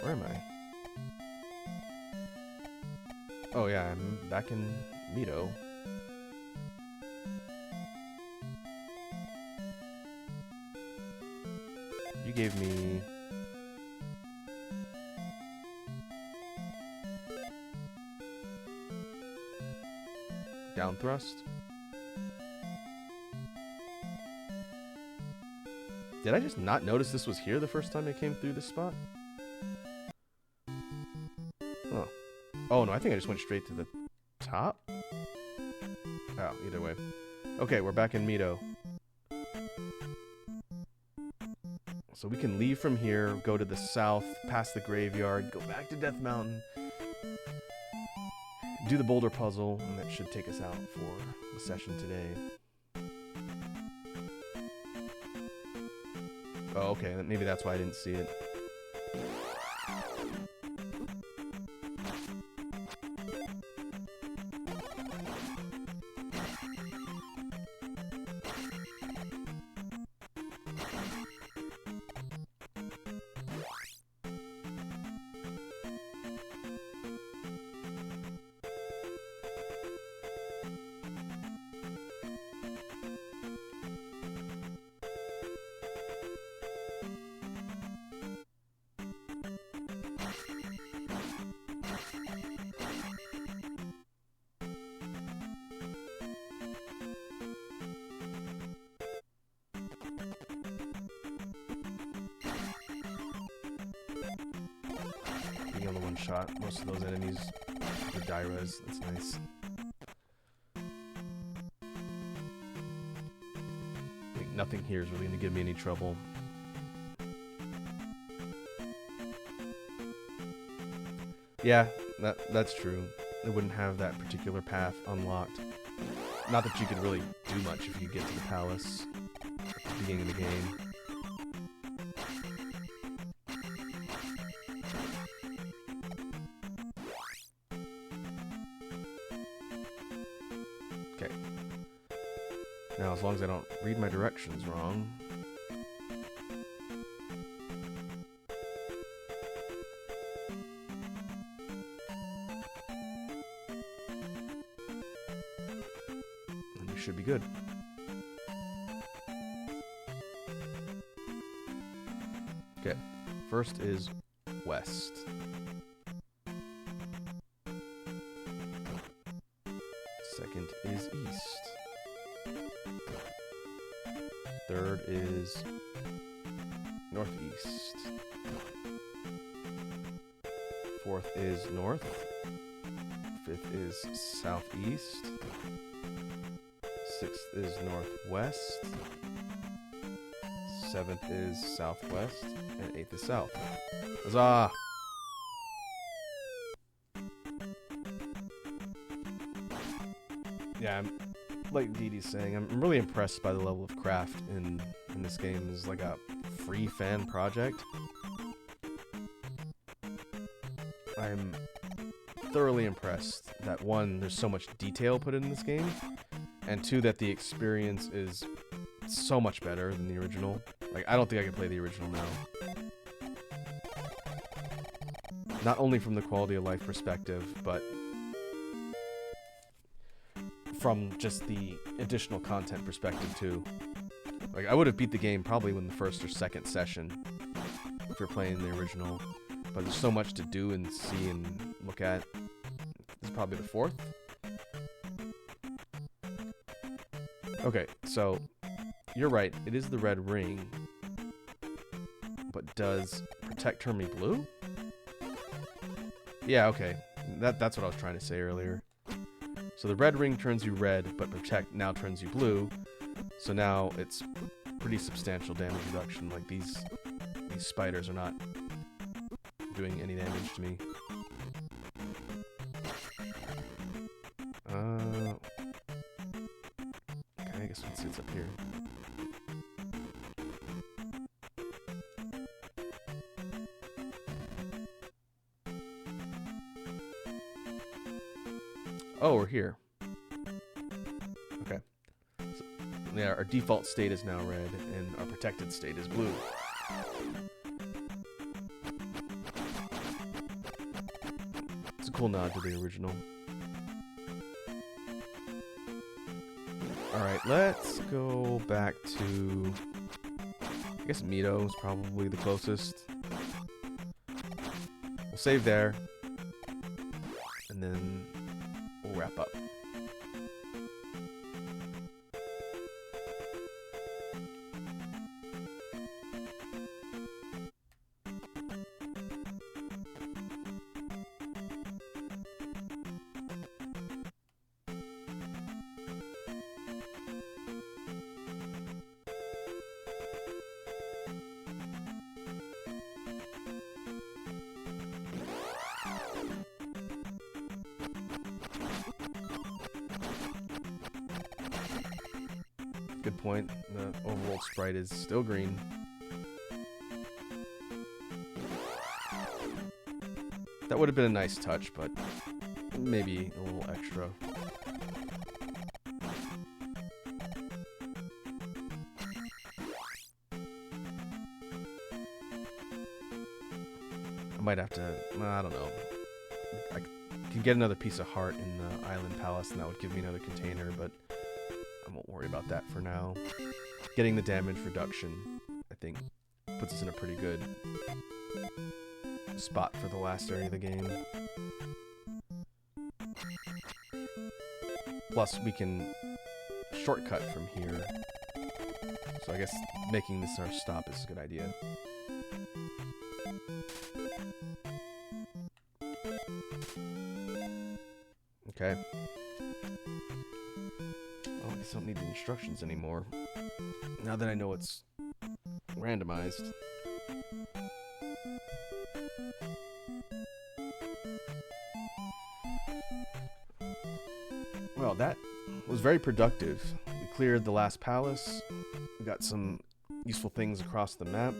Where am I? Oh yeah, I'm back in Mito. You gave me... down thrust? Did I just not notice this was here the first time I came through this spot? Huh. Oh no, I think I just went straight to the top? Oh, either way. Okay, we're back in Mito. So we can leave from here, go to the south, past the graveyard, go back to Death Mountain, do the boulder puzzle, and that should take us out for the session today. Oh, okay, maybe that's why I didn't see it. Being on the one shot, most of those enemies with die res, that's nice. I think nothing here is really going to give me any trouble. Yeah, that's true. It wouldn't have that particular path unlocked. Not that you could really do much if you get to the palace at the beginning of the game. as long as I don't read my directions wrong. And we should be good. Okay, first is west. Second is east. Third is northeast. Fourth is north. Fifth is southeast. Sixth is northwest. Seventh is southwest. And eighth is south. Huzzah! Yeah, like Dee Dee's saying, I'm really impressed by the level of craft in this game. It's like a free fan project. I'm thoroughly impressed that, one, there's so much detail put in this game, and two, that the experience is so much better than the original. Like, I don't think I could play the original now. Not only from the quality of life perspective, but from just the additional content perspective too. Like, I would have beat the game probably in the first or second session if you're playing the original, but there's so much to do and see and look at. This is probably the fourth. Okay, so you're right, it is the red ring, but does protect turn me blue? Yeah, okay, that's what I was trying to say earlier. So the red ring turns you red, but protect now turns you blue. So now it's pretty substantial damage reduction. Like, these spiders are not doing any damage to me. Okay, I guess let's see what's up here. Oh, we're here. Okay. So, yeah, our default state is now red, and our protected state is blue. It's a cool nod to the original. Alright, let's go back to... I guess Mito is probably the closest. We'll save there. And then we'll wrap up. Good point. The overworld sprite is still green. That would have been a nice touch, but maybe a little extra. I might have to, I don't know. I can get another piece of heart in the island palace, and that would give me another container, but I won't worry about that for now. Getting the damage reduction, I think, puts us in a pretty good spot for the last area of the game. Plus, we can shortcut from here. So I guess making this our stop is a good idea. Okay. Oh, I guess I don't need the instructions anymore. Now that I know it's randomized. Well, that was very productive. We cleared the last palace. We got some useful things across the map,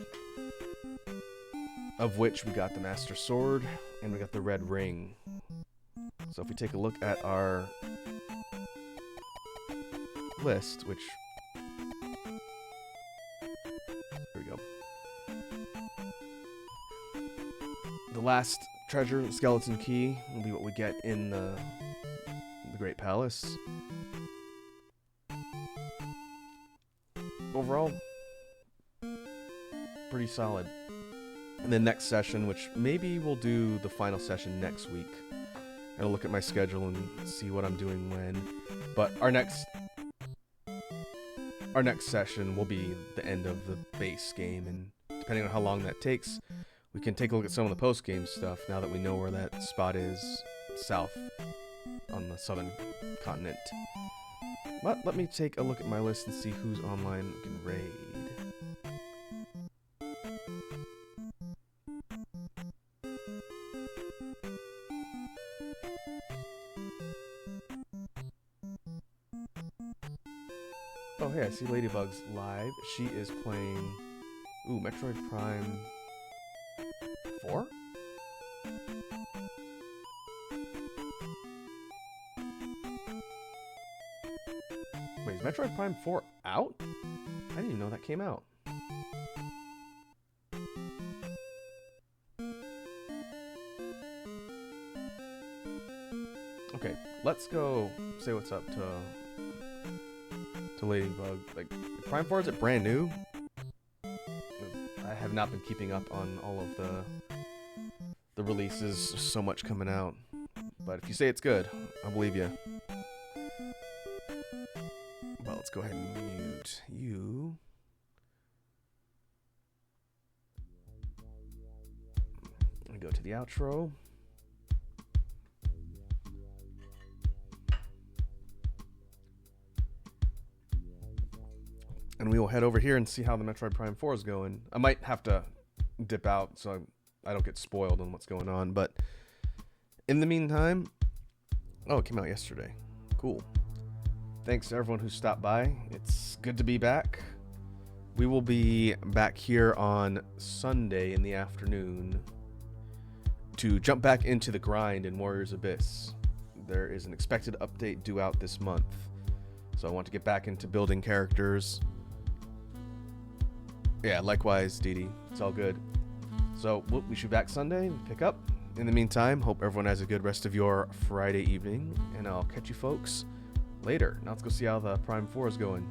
of which we got the Master Sword, and we got the red ring. So if we take a look at our list, which Here we go. The last treasure, the skeleton key, will be what we get in the Great Palace. Overall, pretty solid. And then next session, which maybe we'll do the final session next week. I'll look at my schedule and see what I'm doing when. But our next session will be the end of the base game, and depending on how long that takes, we can take a look at some of the post-game stuff now that we know where that spot is south on the southern continent. But let me take a look at my list and see who's online we can raid. Oh, hey, I see Ladybug's live. She is playing... Ooh, Metroid Prime 4? Wait, is Metroid Prime 4 out? I didn't even know that came out. Okay, let's go say what's up to Ladybug. Like, Prime 4, is it brand new? I have not been keeping up on all of the releases. So much coming out. But if you say it's good, I believe you. Well, let's go ahead and mute you. And go to the outro. And we will head over here and see how the Metroid Prime 4 is going. I might have to dip out so I don't get spoiled on what's going on. But in the meantime... Oh, it came out yesterday. Cool. Thanks to everyone who stopped by. It's good to be back. We will be back here on Sunday in the afternoon to jump back into the grind in Warriors Abyss. There is an expected update due out this month. So I want to get back into building characters. Yeah, likewise, Dee. It's all good. So we should be back Sunday, pick up. In the meantime, hope everyone has a good rest of your Friday evening, and I'll catch you folks later. Now let's go see how the Prime 4 is going.